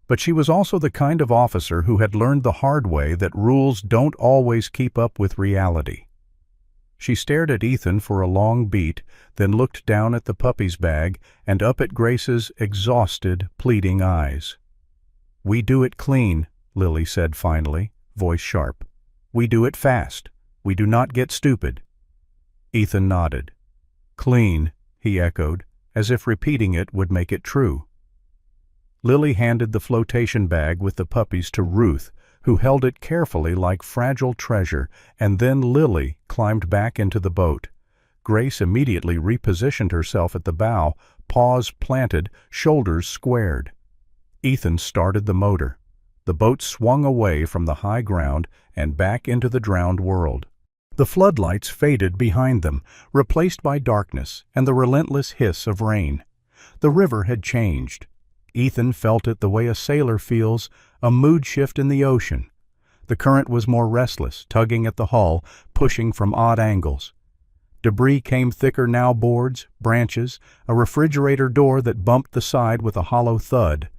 But she was also the kind of officer who had learned the hard way that rules don't always keep up with reality. She stared at Ethan for a long beat, then looked down at the puppy's bag and up at Grace's exhausted, pleading eyes. "We do it clean," Lily said finally, voice sharp. "We do it fast. We do not get stupid." Ethan nodded. "Clean," he echoed, as if repeating it would make it true. Lily handed the flotation bag with the puppies to Ruth, who held it carefully like fragile treasure, and then Lily climbed back into the boat. Grace immediately repositioned herself at the bow, paws planted, shoulders squared. Ethan started the motor. The boat swung away from the high ground and back into the drowned world. The floodlights faded behind them, replaced by darkness and the relentless hiss of rain. The river had changed. Ethan felt it the way a sailor feels a mood shift in the ocean. The current was more restless, tugging at the hull, pushing from odd angles. Debris came thicker now, boards, branches, a refrigerator door that bumped the side with a hollow thud.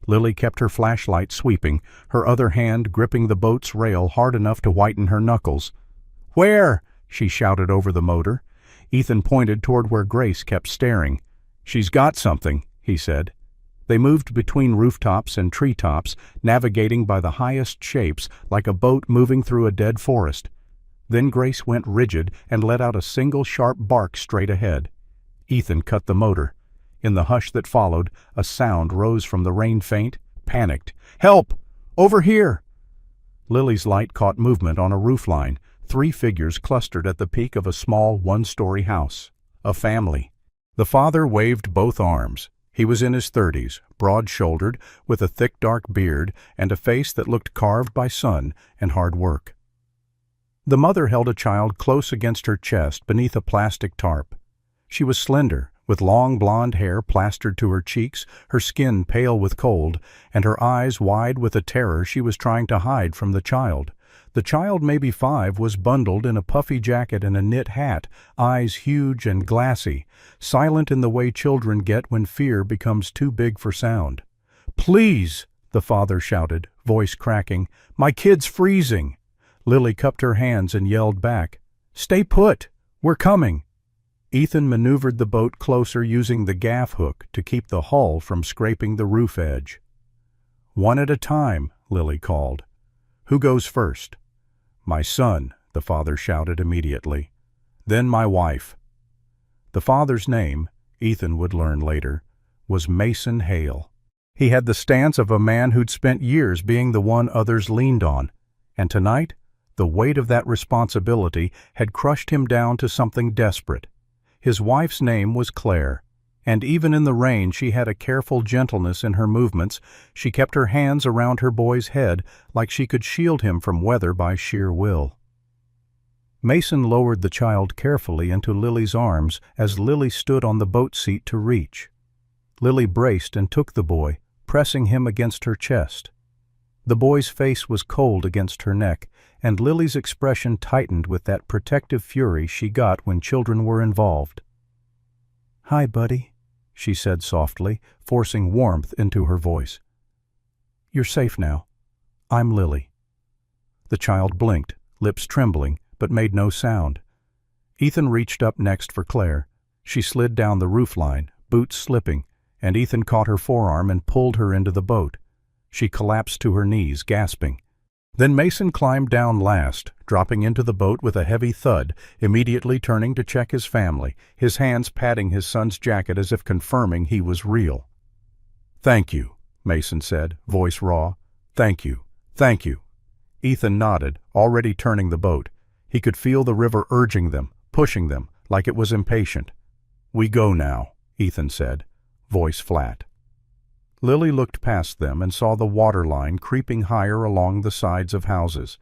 Lily kept her flashlight sweeping, her other hand gripping the boat's rail hard enough to whiten her knuckles. "Where?" she shouted over the motor. Ethan pointed toward where Grace kept staring. "She's got something," he said. They moved between rooftops and treetops, navigating by the highest shapes like a boat moving through a dead forest. Then Grace went rigid and let out a single sharp bark straight ahead. Ethan cut the motor. In the hush that followed, a sound rose from the rain faint, panicked. "Help! Over here!" Lily's light caught movement on a roofline. 3 figures clustered at the peak of a small one-story house. A family. The father waved both arms. He was in his 30s, broad-shouldered, with a thick dark beard and a face that looked carved by sun and hard work. The mother held a child close against her chest beneath a plastic tarp. She was slender, with long blonde hair plastered to her cheeks, her skin pale with cold, and her eyes wide with a terror she was trying to hide from the child. The child, maybe 5, was bundled in a puffy jacket and a knit hat, eyes huge and glassy, silent in the way children get when fear becomes too big for sound. "Please!" the father shouted, voice cracking. "My kid's freezing!" Lily cupped her hands and yelled back, "Stay put! We're coming!" Ethan maneuvered the boat closer using the gaff hook to keep the hull from scraping the roof edge. "One at a time," Lily called. "Who goes first?" "My son," the father shouted immediately. "Then my wife." The father's name, Ethan would learn later, was Mason Hale. He had the stance of a man who'd spent years being the one others leaned on, and tonight, the weight of that responsibility had crushed him down to something desperate. His wife's name was Claire, and even in the rain she had a careful gentleness in her movements. She kept her hands around her boy's head like she could shield him from weather by sheer will. Mason lowered the child carefully into Lily's arms as Lily stood on the boat seat to reach. Lily braced and took the boy, pressing him against her chest. The boy's face was cold against her neck, and Lily's expression tightened with that protective fury she got when children were involved. "Hi, buddy," she said softly, forcing warmth into her voice. "You're safe now. I'm Lily." The child blinked, lips trembling, but made no sound. Ethan reached up next for Claire. She slid down the roofline, boots slipping, and Ethan caught her forearm and pulled her into the boat. She collapsed to her knees, gasping. Then Mason climbed down last, dropping into the boat with a heavy thud, immediately turning to check his family, his hands patting his son's jacket as if confirming he was real. "Thank you," Mason said, voice raw. "Thank you. Thank you." Ethan nodded, already turning the boat. He could feel the river urging them, pushing them, like it was impatient. "We go now," Ethan said, voice flat. Lily looked past them and saw the water line creeping higher along the sides of houses.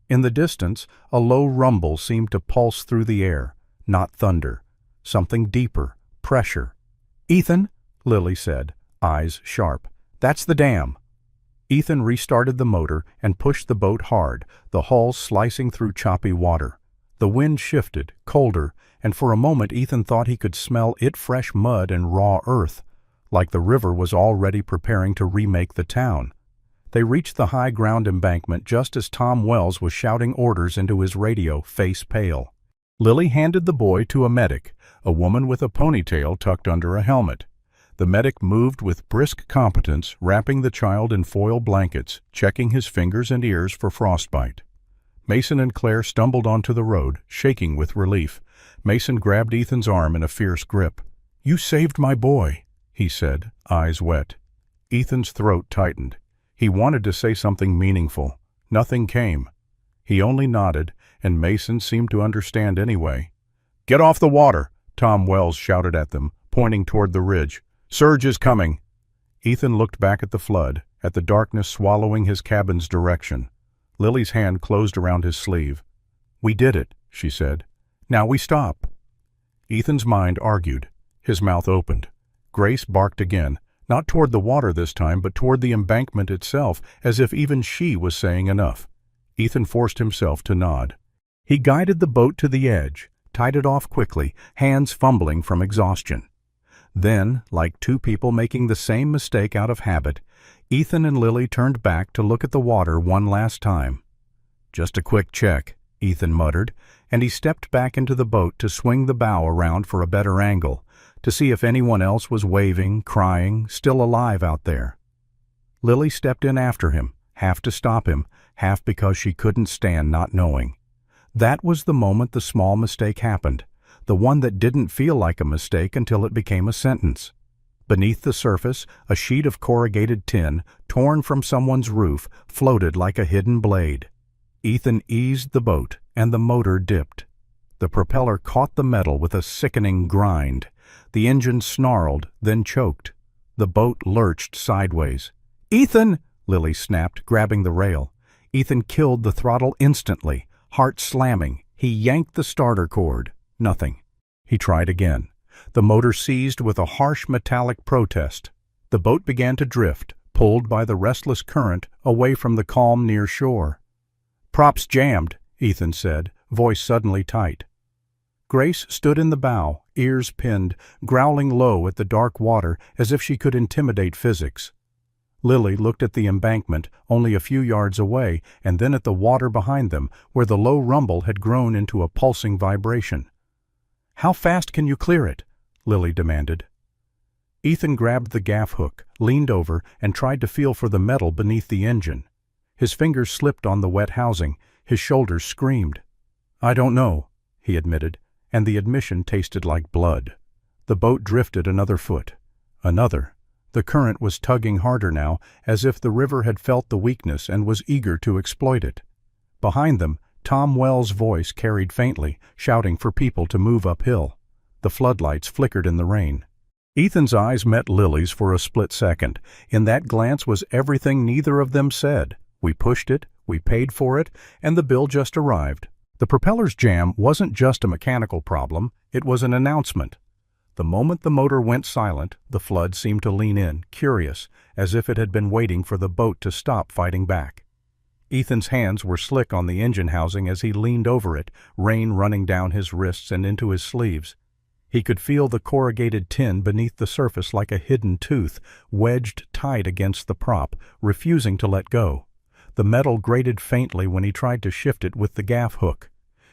In the distance, a low rumble seemed to pulse through the air, not thunder. Something deeper, pressure. "Ethan," Lily said, eyes sharp. "That's the dam." Ethan restarted the motor and pushed the boat hard, the hull slicing through choppy water. The wind shifted, colder, and for a moment Ethan thought he could smell it fresh mud and raw earth, like the river was already preparing to remake the town. They reached the high ground embankment just as Tom Wells was shouting orders into his radio, face pale. Lily handed the boy to a medic, a woman with a ponytail tucked under a helmet. The medic moved with brisk competence, wrapping the child in foil blankets, checking his fingers and ears for frostbite. Mason and Claire stumbled onto the road, shaking with relief. Mason grabbed Ethan's arm in a fierce grip. "You saved my boy," he said, eyes wet. Ethan's throat tightened. He wanted to say something meaningful. Nothing came. He only nodded, and Mason seemed to understand anyway. "Get off the water!" Tom Wells shouted at them, pointing toward the ridge. "Surge is coming!" Ethan looked back at the flood, at the darkness swallowing his cabin's direction. Lily's hand closed around his sleeve. "We did it," she said. "Now we stop." Ethan's mind argued. His mouth opened. Grace barked again, not toward the water this time, but toward the embankment itself, as if even she was saying enough. Ethan forced himself to nod. He guided the boat to the edge, tied it off quickly, hands fumbling from exhaustion. Then, like two people making the same mistake out of habit, Ethan and Lily turned back to look at the water one last time. "Just a quick check," Ethan muttered, and he stepped back into the boat to swing the bow around for a better angle, to see if anyone else was waving, crying, still alive out there. Lily stepped in after him, half to stop him, half because she couldn't stand not knowing. That was the moment the small mistake happened, the one that didn't feel like a mistake until it became a sentence. Beneath the surface, a sheet of corrugated tin, torn from someone's roof, floated like a hidden blade. Ethan eased the boat, and the motor dipped. The propeller caught the metal with a sickening grind. The engine snarled, then choked. The boat lurched sideways. "Ethan!" Lily snapped, grabbing the rail. Ethan killed the throttle instantly, heart slamming. He yanked the starter cord. Nothing. He tried again. The motor seized with a harsh metallic protest. The boat began to drift, pulled by the restless current away from the calm near shore. "Props jammed," Ethan said, voice suddenly tight. Grace stood in the bow, ears pinned, growling low at the dark water as if she could intimidate physics. Lily looked at the embankment only a few yards away and then at the water behind them, where the low rumble had grown into a pulsing vibration. "How fast can you clear it?" Lily demanded. Ethan grabbed the gaff hook, leaned over, and tried to feel for the metal beneath the engine. His fingers slipped on the wet housing. His shoulders screamed. "I don't know," he admitted, and the admission tasted like blood. The boat drifted another foot. Another. The current was tugging harder now, as if the river had felt the weakness and was eager to exploit it. Behind them, Tom Wells' voice carried faintly, shouting for people to move uphill. The floodlights flickered in the rain. Ethan's eyes met Lily's for a split second. In that glance was everything neither of them said. We pushed it, we paid for it, and the bill just arrived. The propeller's jam wasn't just a mechanical problem, it was an announcement. The moment the motor went silent, the flood seemed to lean in, curious, as if it had been waiting for the boat to stop fighting back. Ethan's hands were slick on the engine housing as he leaned over it, rain running down his wrists and into his sleeves. He could feel the corrugated tin beneath the surface like a hidden tooth, wedged tight against the prop, refusing to let go. The metal grated faintly when he tried to shift it with the gaff hook.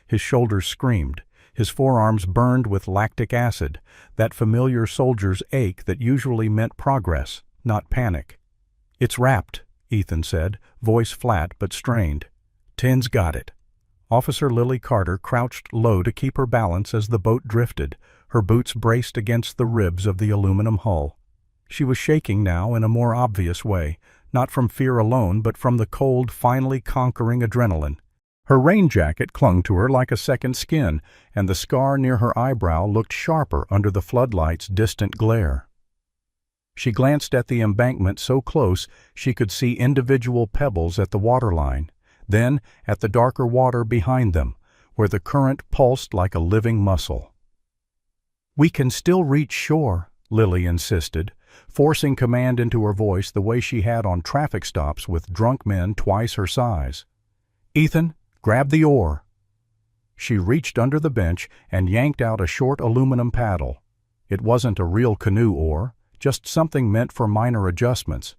His shoulders screamed. His forearms burned with lactic acid, that familiar soldier's ache that usually meant progress, not panic. "It's wrapped," Ethan said, voice flat but strained. "Tin's got it." Officer Lily Carter crouched low to keep her balance as the boat drifted, her boots braced against the ribs of the aluminum hull. She was shaking now in a more obvious way, not from fear alone but from the cold, finally conquering adrenaline. Her rain jacket clung to her like a second skin, and the scar near her eyebrow looked sharper under the floodlight's distant glare. She glanced at the embankment so close she could see individual pebbles at the waterline, then at the darker water behind them, where the current pulsed like a living muscle. "We can still reach shore," Lily insisted, forcing command into her voice the way she had on traffic stops with drunk men twice her size. "Ethan, grab the oar." She reached under the bench and yanked out a short aluminum paddle. It wasn't a real canoe oar, just something meant for minor adjustments.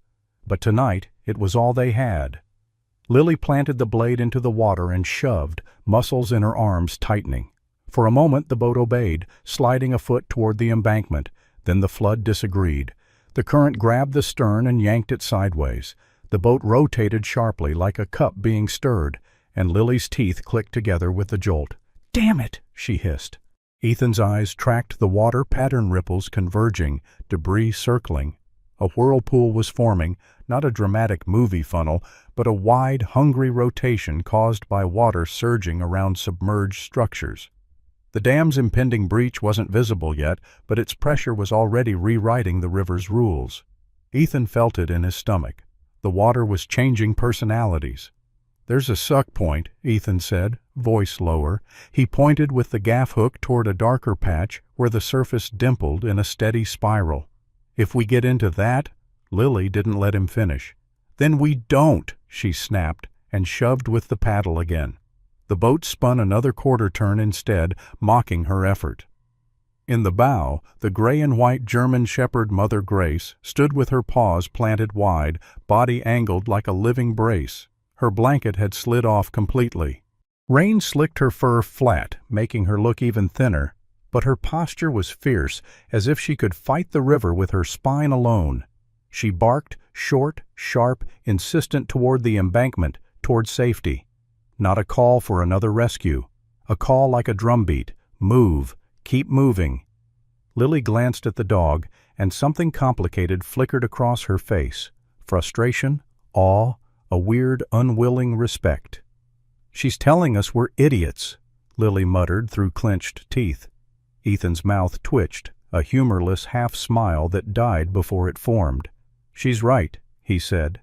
But tonight it was all they had. Lily planted the blade into the water and shoved, muscles in her arms tightening. For a moment the boat obeyed, sliding a foot toward the embankment. Then the flood disagreed. The current grabbed the stern and yanked it sideways. The boat rotated sharply like a cup being stirred, and Lily's teeth clicked together with the jolt. "Damn it!" she hissed. Ethan's eyes tracked the water pattern ripples converging, debris circling. A whirlpool was forming, not a dramatic movie funnel, but a wide, hungry rotation caused by water surging around submerged structures. The dam's impending breach wasn't visible yet, but its pressure was already rewriting the river's rules. Ethan felt it in his stomach. The water was changing personalities. "There's a suck point," Ethan said, voice lower. He pointed with the gaff hook toward a darker patch where the surface dimpled in a steady spiral. "If we get into that—" Lily didn't let him finish. "Then we don't," she snapped, and shoved with the paddle again. The boat spun another quarter turn instead, mocking her effort. In the bow, the gray and white German shepherd Mother Grace stood with her paws planted wide, body angled like a living brace. Her blanket had slid off completely. Rain slicked her fur flat, making her look even thinner, but her posture was fierce, as if she could fight the river with her spine alone. She barked, short, sharp, insistent toward the embankment, toward safety. Not a call for another rescue, A call like a drumbeat. Move. Keep moving. Lily glanced at the dog, and something complicated flickered across her face. Frustration, awe, a weird, unwilling respect. "She's telling us we're idiots," Lily muttered through clenched teeth. Ethan's mouth twitched, a humorless half-smile that died before it formed. "She's right," he said.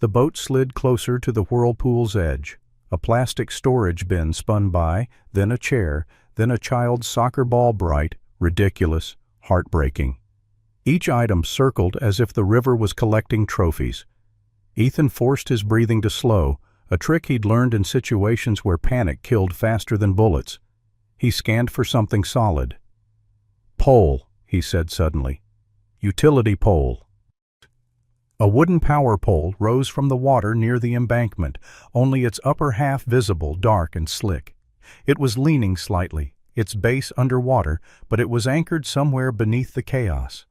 The boat slid closer to the whirlpool's edge. A plastic storage bin spun by, then a chair, then a child's soccer ball, bright, ridiculous, heartbreaking. Each item circled as if the river was collecting trophies. Ethan forced his breathing to slow, a trick he'd learned in situations where panic killed faster than bullets. He scanned for something solid. "Pole," he said suddenly. "Utility pole." A wooden power pole rose from the water near the embankment, only its upper half visible, dark and slick. It was leaning slightly, its base underwater, but it was anchored somewhere beneath the chaos.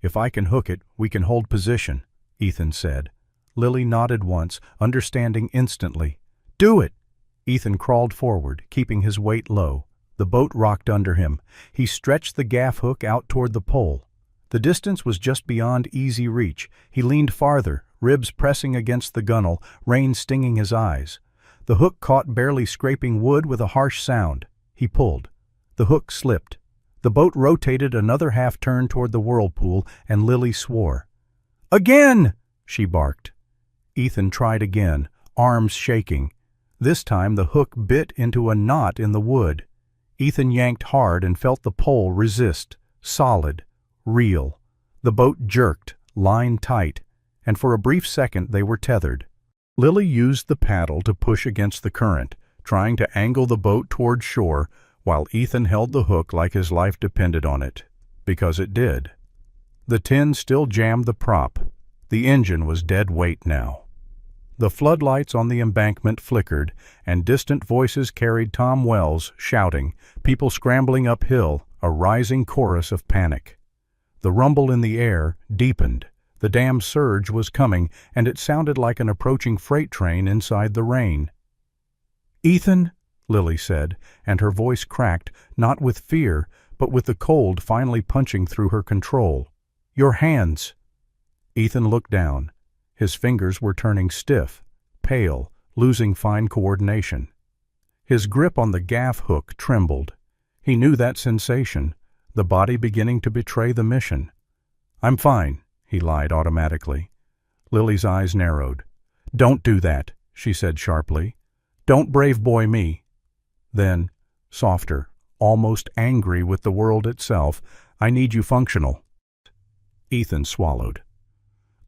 "If I can hook it, we can hold position," Ethan said. Lily nodded once, understanding instantly. "Do it!" Ethan crawled forward, keeping his weight low. The boat rocked under him. He stretched the gaff hook out toward the pole. The distance was just beyond easy reach. He leaned farther, ribs pressing against the gunwale, rain stinging his eyes. The hook caught, barely scraping wood with a harsh sound. He pulled. The hook slipped. The boat rotated another half-turn toward the whirlpool, and Lily swore. "Again!" she barked. Ethan tried again, arms shaking. This time the hook bit into a knot in the wood. Ethan yanked hard and felt the pole resist, solid, real. The boat jerked, line tight, and for a brief second they were tethered. Lily used the paddle to push against the current, trying to angle the boat toward shore, while Ethan held the hook like his life depended on it. Because it did. The tin still jammed the prop. The engine was dead weight now. The floodlights on the embankment flickered, and distant voices carried Tom Wells shouting, people scrambling uphill, a rising chorus of panic. The rumble in the air deepened. The dam surge was coming, and it sounded like an approaching freight train inside the rain. "Ethan," Lily said, and her voice cracked, not with fear, but with the cold finally punching through her control. "Your hands." Ethan looked down. His fingers were turning stiff, pale, losing fine coordination. His grip on the gaff hook trembled. He knew that sensation, the body beginning to betray the mission. "I'm fine," he lied automatically. Lily's eyes narrowed. "Don't do that," she said sharply. "Don't brave boy me." Then, softer, almost angry with the world itself, "I need you functional." Ethan swallowed.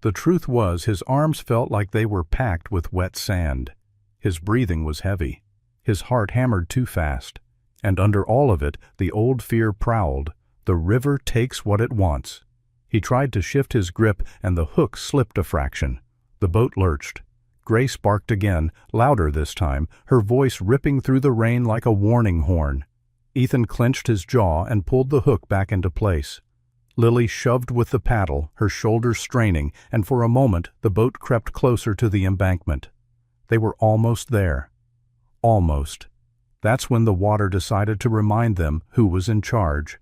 The truth was, his arms felt like they were packed with wet sand. His breathing was heavy. His heart hammered too fast. And under all of it, the old fear prowled. The river takes what it wants. He tried to shift his grip, and the hook slipped a fraction. The boat lurched. Grace barked again, louder this time, her voice ripping through the rain like a warning horn. Ethan clenched his jaw and pulled the hook back into place. Lily shoved with the paddle, her shoulders straining, and for a moment the boat crept closer to the embankment. They were almost there. Almost. That's when the water decided to remind them who was in charge.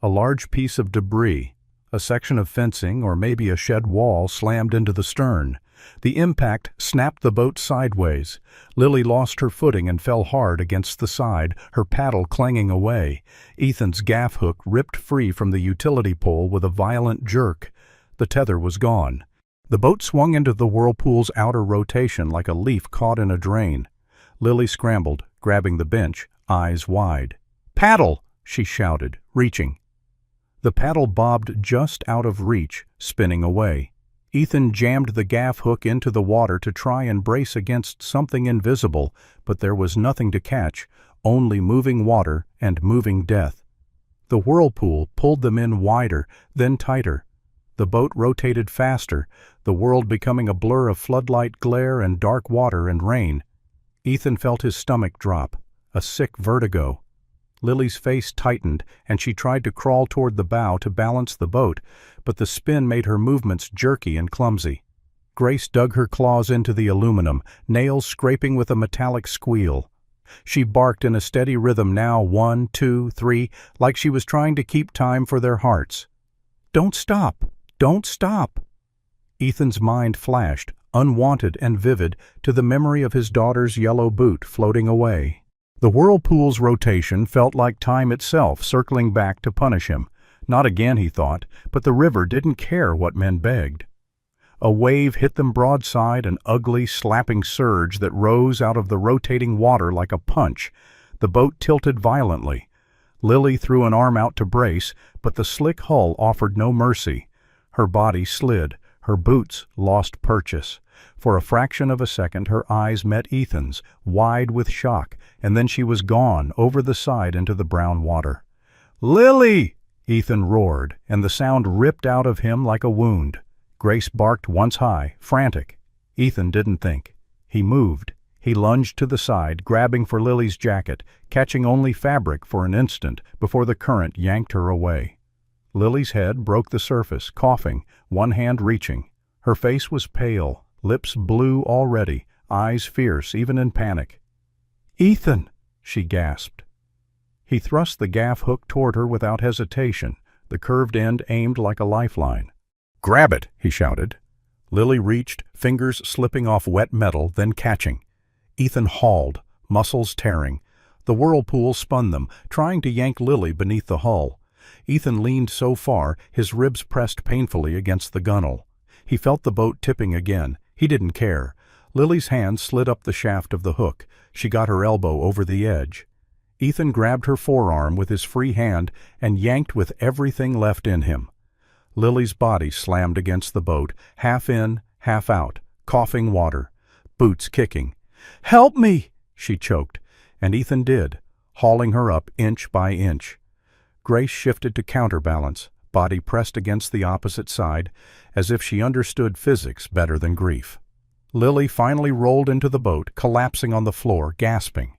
A large piece of debris, a section of fencing or maybe a shed wall, slammed into the stern. The impact snapped the boat sideways. Lily lost her footing and fell hard against the side, her paddle clanging away. Ethan's gaff hook ripped free from the utility pole with a violent jerk. The tether was gone. The boat swung into the whirlpool's outer rotation like a leaf caught in a drain. Lily scrambled, grabbing the bench, eyes wide. "Paddle!" she shouted, reaching. The paddle bobbed just out of reach, spinning away. Ethan jammed the gaff hook into the water to try and brace against something invisible, but there was nothing to catch, only moving water and moving death. The whirlpool pulled them in wider, then tighter. The boat rotated faster, the world becoming a blur of floodlight glare and dark water and rain. Ethan felt his stomach drop, a sick vertigo. Lily's face tightened, and she tried to crawl toward the bow to balance the boat, but the spin made her movements jerky and clumsy. Grace dug her claws into the aluminum, nails scraping with a metallic squeal. She barked in a steady rhythm now, 1, 2, 3, like she was trying to keep time for their hearts. "Don't stop! Don't stop!" Ethan's mind flashed, unwanted and vivid, to the memory of his daughter's yellow boot floating away. The whirlpool's rotation felt like time itself circling back to punish him. Not again, he thought, but the river didn't care what men begged. A wave hit them broadside, an ugly, slapping surge that rose out of the rotating water like a punch. The boat tilted violently. Lily threw an arm out to brace, but the slick hull offered no mercy. Her body slid. Her boots lost purchase. For a fraction of a second her eyes met Ethan's, wide with shock, and then she was gone, over the side into the brown water. "Lily!" Ethan roared, and the sound ripped out of him like a wound. Grace barked once high, frantic. Ethan didn't think. He moved. He lunged to the side, grabbing for Lily's jacket, catching only fabric for an instant before the current yanked her away. Lily's head broke the surface, coughing, one hand reaching. Her face was pale, lips blue already, eyes fierce even in panic. "Ethan!" she gasped. He thrust the gaff hook toward her without hesitation, the curved end aimed like a lifeline. "Grab it!" he shouted. Lily reached, fingers slipping off wet metal, then catching. Ethan hauled, muscles tearing. The whirlpool spun them, trying to yank Lily beneath the hull. Ethan leaned so far, his ribs pressed painfully against the gunwale. He felt the boat tipping again. He didn't care. Lily's hand slid up the shaft of the hook. She got her elbow over the edge. Ethan grabbed her forearm with his free hand and yanked with everything left in him. Lily's body slammed against the boat, half in, half out, coughing water, boots kicking. "Help me!" she choked, and Ethan did, hauling her up inch by inch. Grace shifted to counterbalance, body pressed against the opposite side, as if she understood physics better than grief. Lily finally rolled into the boat, collapsing on the floor, gasping.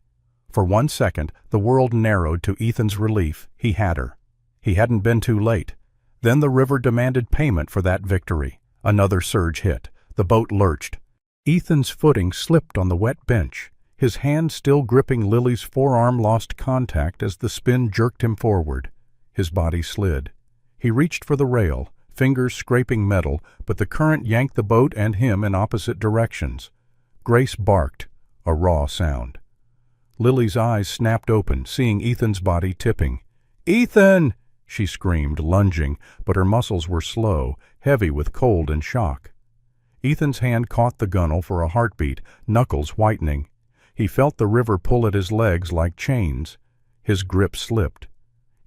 For 1 second, the world narrowed to Ethan's relief. He had her. He hadn't been too late. Then the river demanded payment for that victory. Another surge hit. The boat lurched. Ethan's footing slipped on the wet bench. His hand still gripping Lily's forearm lost contact as the spin jerked him forward. His body slid. He reached for the rail, fingers scraping metal, but the current yanked the boat and him in opposite directions. Grace barked, a raw sound. Lily's eyes snapped open, seeing Ethan's body tipping. "Ethan!" she screamed, lunging, but her muscles were slow, heavy with cold and shock. Ethan's hand caught the gunwale for a heartbeat, knuckles whitening. He felt the river pull at his legs like chains. His grip slipped.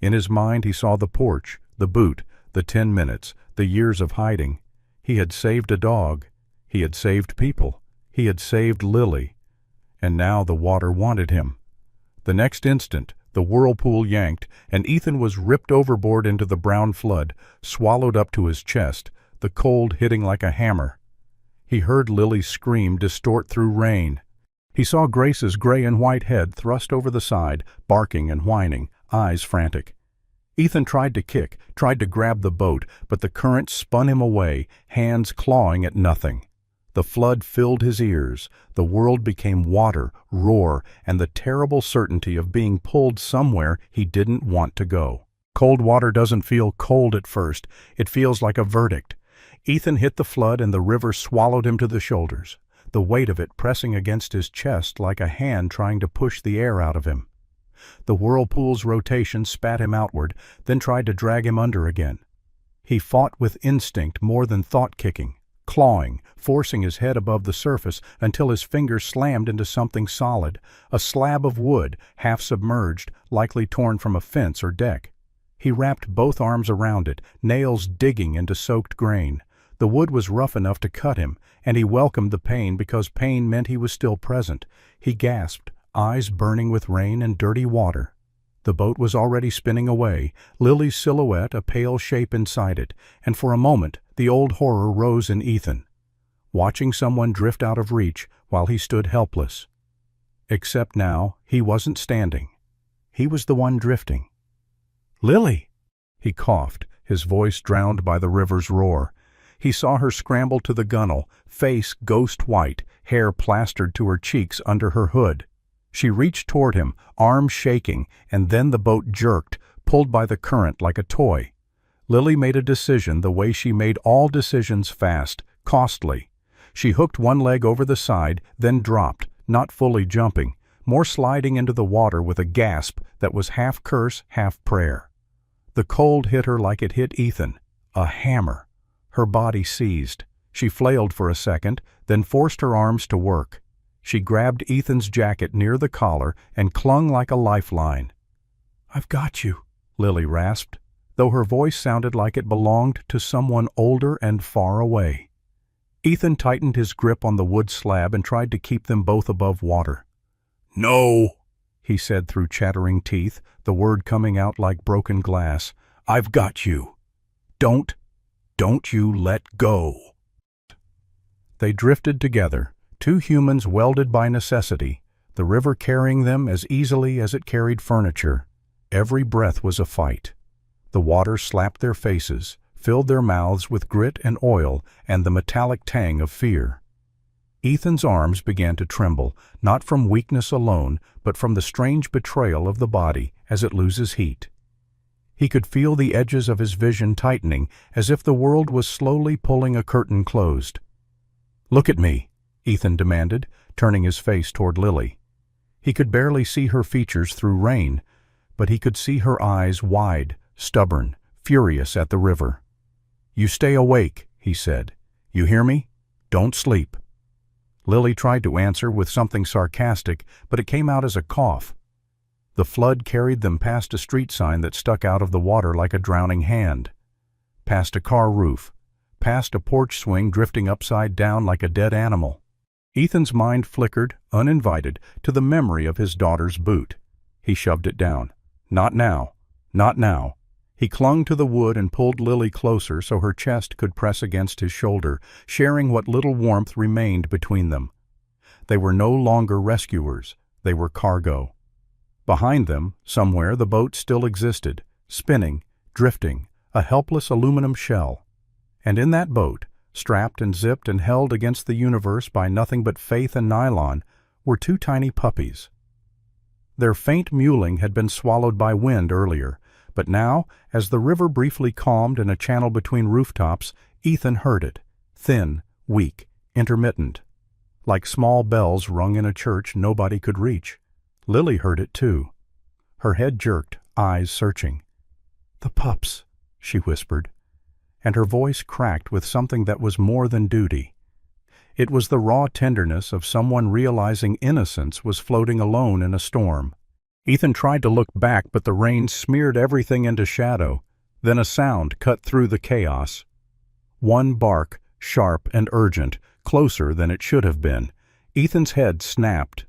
In his mind he saw the porch, the boot, the 10 minutes, the years of hiding. He had saved a dog. He had saved people. He had saved Lily. And now the water wanted him. The next instant, the whirlpool yanked, and Ethan was ripped overboard into the brown flood, swallowed up to his chest, the cold hitting like a hammer. He heard Lily's scream distort through rain. He saw Grace's gray and white head thrust over the side, barking and whining, eyes frantic. Ethan tried to kick, tried to grab the boat, but the current spun him away, hands clawing at nothing. The flood filled his ears. The world became water, roar, and the terrible certainty of being pulled somewhere he didn't want to go. Cold water doesn't feel cold at first. It feels like a verdict. Ethan hit the flood and the river swallowed him to the shoulders, the weight of it pressing against his chest like a hand trying to push the air out of him. The whirlpool's rotation spat him outward, then tried to drag him under again. He fought with instinct more than thought-kicking, clawing, forcing his head above the surface until his fingers slammed into something solid, a slab of wood, half submerged, likely torn from a fence or deck. He wrapped both arms around it, nails digging into soaked grain. The wood was rough enough to cut him, and he welcomed the pain because pain meant he was still present. He gasped, eyes burning with rain and dirty water. The boat was already spinning away, Lily's silhouette a pale shape inside it, and for a moment the old horror rose in Ethan, watching someone drift out of reach while he stood helpless. Except now he wasn't standing. He was the one drifting. "Lily!" He coughed, his voice drowned by the river's roar. He saw her scramble to the gunwale, face ghost white, hair plastered to her cheeks under her hood. She reached toward him, arms shaking, and then the boat jerked, pulled by the current like a toy. Lily made a decision the way she made all decisions fast, costly. She hooked one leg over the side, then dropped, not fully jumping, more sliding into the water with a gasp that was half curse, half prayer. The cold hit her like it hit Ethan, a hammer. Her body seized. She flailed for a second, then forced her arms to work. She grabbed Ethan's jacket near the collar and clung like a lifeline. "I've got you," Lily rasped, though her voice sounded like it belonged to someone older and far away. Ethan tightened his grip on the wood slab and tried to keep them both above water. "No," he said through chattering teeth, the word coming out like broken glass. "I've got you. Don't you let go." They drifted together, two humans welded by necessity, the river carrying them as easily as it carried furniture. Every breath was a fight. The water slapped their faces, filled their mouths with grit and oil and the metallic tang of fear. Ethan's arms began to tremble, not from weakness alone, but from the strange betrayal of the body as it loses heat. He could feel the edges of his vision tightening, as if the world was slowly pulling a curtain closed. "Look at me," Ethan demanded, turning his face toward Lily. He could barely see her features through rain, but he could see her eyes wide, stubborn, furious at the river. "You stay awake," he said. "You hear me? Don't sleep." Lily tried to answer with something sarcastic, but it came out as a cough. The flood carried them past a street sign that stuck out of the water like a drowning hand, past a car roof, past a porch swing drifting upside down like a dead animal. Ethan's mind flickered, uninvited, to the memory of his daughter's boot. He shoved it down. Not now. Not now. He clung to the wood and pulled Lily closer so her chest could press against his shoulder, sharing what little warmth remained between them. They were no longer rescuers. They were cargo. Behind them, somewhere, the boat still existed, spinning, drifting, a helpless aluminum shell. And in that boat, strapped and zipped and held against the universe by nothing but faith and nylon, were two tiny puppies. Their faint mewling had been swallowed by wind earlier, but now, as the river briefly calmed in a channel between rooftops, Ethan heard it, thin, weak, intermittent, like small bells rung in a church nobody could reach. Lily heard it too. Her head jerked, eyes searching. "The pups," she whispered, and her voice cracked with something that was more than duty. It was the raw tenderness of someone realizing innocence was floating alone in a storm. Ethan tried to look back, but the rain smeared everything into shadow. Then a sound cut through the chaos. One bark, sharp and urgent, closer than it should have been. Ethan's head snapped.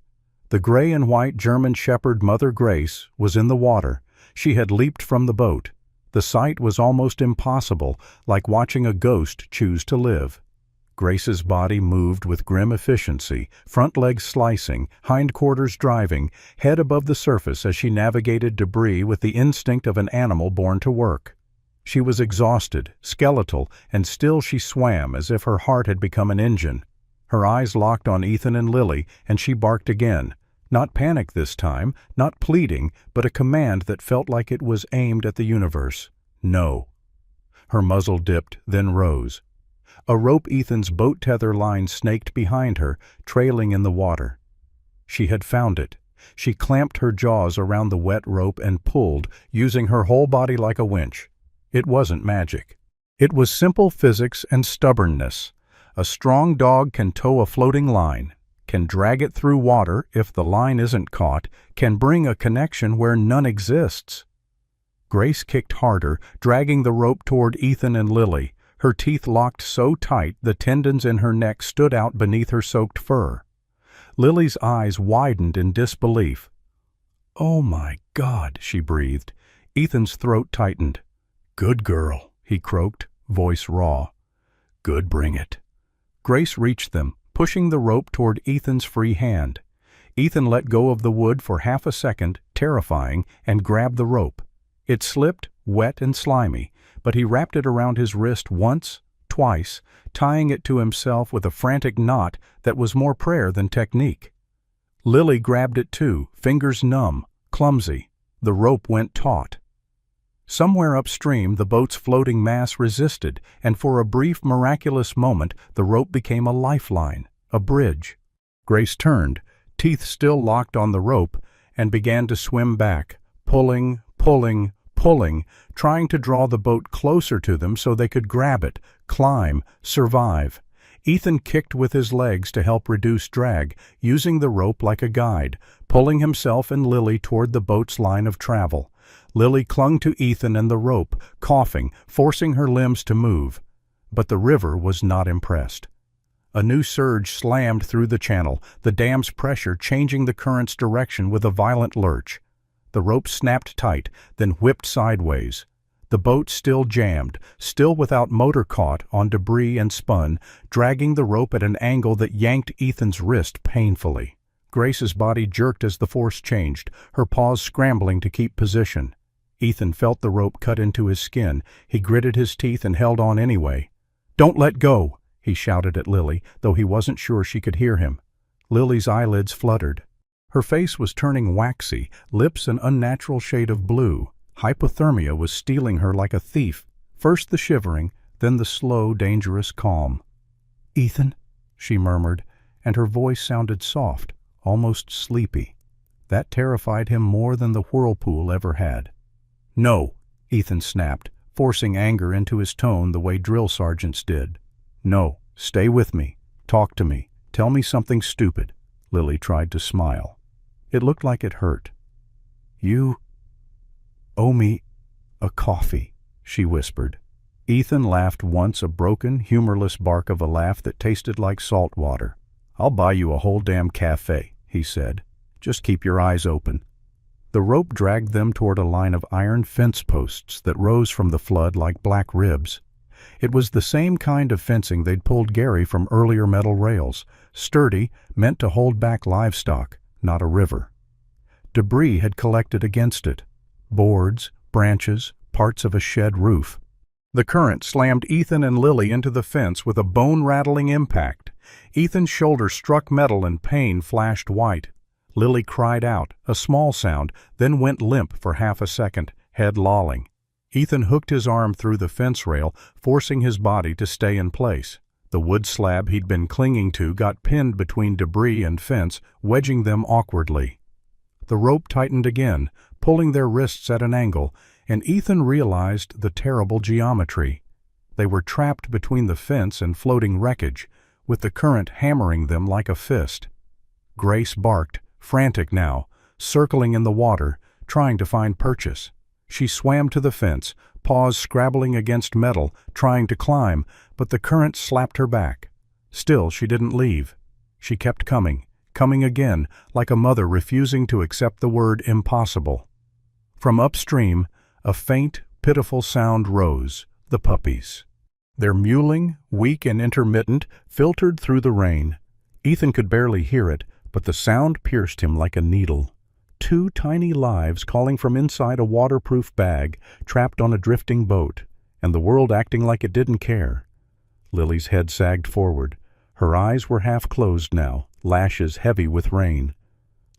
The gray and white German shepherd Mother Grace was in the water. She had leaped from the boat. The sight was almost impossible, like watching a ghost choose to live. Grace's body moved with grim efficiency, front legs slicing, hindquarters driving, head above the surface as she navigated debris with the instinct of an animal born to work. She was exhausted, skeletal, and still she swam as if her heart had become an engine. Her eyes locked on Ethan and Lily, and she barked again. Not panic this time, not pleading, but a command that felt like it was aimed at the universe. No. Her muzzle dipped, then rose. A rope Ethan's boat tether line snaked behind her, trailing in the water. She had found it. She clamped her jaws around the wet rope and pulled, using her whole body like a winch. It wasn't magic. It was simple physics and stubbornness. A strong dog can tow a floating line, can drag it through water if the line isn't caught, can bring a connection where none exists. Grace kicked harder, dragging the rope toward Ethan and Lily, her teeth locked so tight the tendons in her neck stood out beneath her soaked fur. Lily's eyes widened in disbelief. "Oh my God," she breathed. Ethan's throat tightened. "Good girl," he croaked, voice raw. "Good, bring it." Grace reached them, pushing the rope toward Ethan's free hand. Ethan let go of the wood for half a second, terrifying, and grabbed the rope. It slipped, wet and slimy, but he wrapped it around his wrist once, twice, tying it to himself with a frantic knot that was more prayer than technique. Lily grabbed it too, fingers numb, clumsy. The rope went taut. Somewhere upstream, the boat's floating mass resisted, and for a brief, miraculous moment, the rope became a lifeline, a bridge. Grace turned, teeth still locked on the rope, and began to swim back, pulling, trying to draw the boat closer to them so they could grab it, climb, survive. Ethan kicked with his legs to help reduce drag, using the rope like a guide, pulling himself and Lily toward the boat's line of travel. Lily clung to Ethan and the rope, coughing, forcing her limbs to move. But the river was not impressed. A new surge slammed through the channel, the dam's pressure changing the current's direction with a violent lurch. The rope snapped tight, then whipped sideways. The boat still jammed, still without motor caught on debris and spun, dragging the rope at an angle that yanked Ethan's wrist painfully. Grace's body jerked as the force changed, her paws scrambling to keep position. Ethan felt the rope cut into his skin. He gritted his teeth and held on anyway. "Don't let go!" he shouted at Lily, though he wasn't sure she could hear him. Lily's eyelids fluttered. Her face was turning waxy, lips an unnatural shade of blue. Hypothermia was stealing her like a thief, first the shivering, then the slow, dangerous calm. "Ethan," she murmured, and her voice sounded soft, almost sleepy. That terrified him more than the whirlpool ever had. "No," Ethan snapped, forcing anger into his tone the way drill sergeants did. "No, stay with me. Talk to me. Tell me something stupid." Lily tried to smile. It looked like it hurt. "You owe me a coffee," she whispered. Ethan laughed once, a broken, humorless bark of a laugh that tasted like salt water. "I'll buy you a whole damn cafe," he said. "Just keep your eyes open." The rope dragged them toward a line of iron fence posts that rose from the flood like black ribs. It was the same kind of fencing they'd pulled Gary from earlier metal rails, sturdy, meant to hold back livestock, not a river. Debris had collected against it. Boards, branches, parts of a shed roof. The current slammed Ethan and Lily into the fence with a bone-rattling impact. Ethan's shoulder struck metal and pain flashed white. Lily cried out, a small sound, then went limp for half a second, head lolling. Ethan hooked his arm through the fence rail, forcing his body to stay in place. The wood slab he'd been clinging to got pinned between debris and fence, wedging them awkwardly. The rope tightened again, pulling their wrists at an angle, and Ethan realized the terrible geometry. They were trapped between the fence and floating wreckage, with the current hammering them like a fist. Grace barked, frantic now, circling in the water, trying to find purchase. She swam to the fence, paws scrabbling against metal, trying to climb, but the current slapped her back. Still, she didn't leave. She kept coming again, like a mother refusing to accept the word impossible. From upstream, a faint, pitiful sound rose, the puppies. Their mewling, weak and intermittent, filtered through the rain. Ethan could barely hear it, but the sound pierced him like a needle. 2 tiny lives calling from inside a waterproof bag, trapped on a drifting boat, and the world acting like it didn't care. Lily's head sagged forward. Her eyes were half closed now, lashes heavy with rain.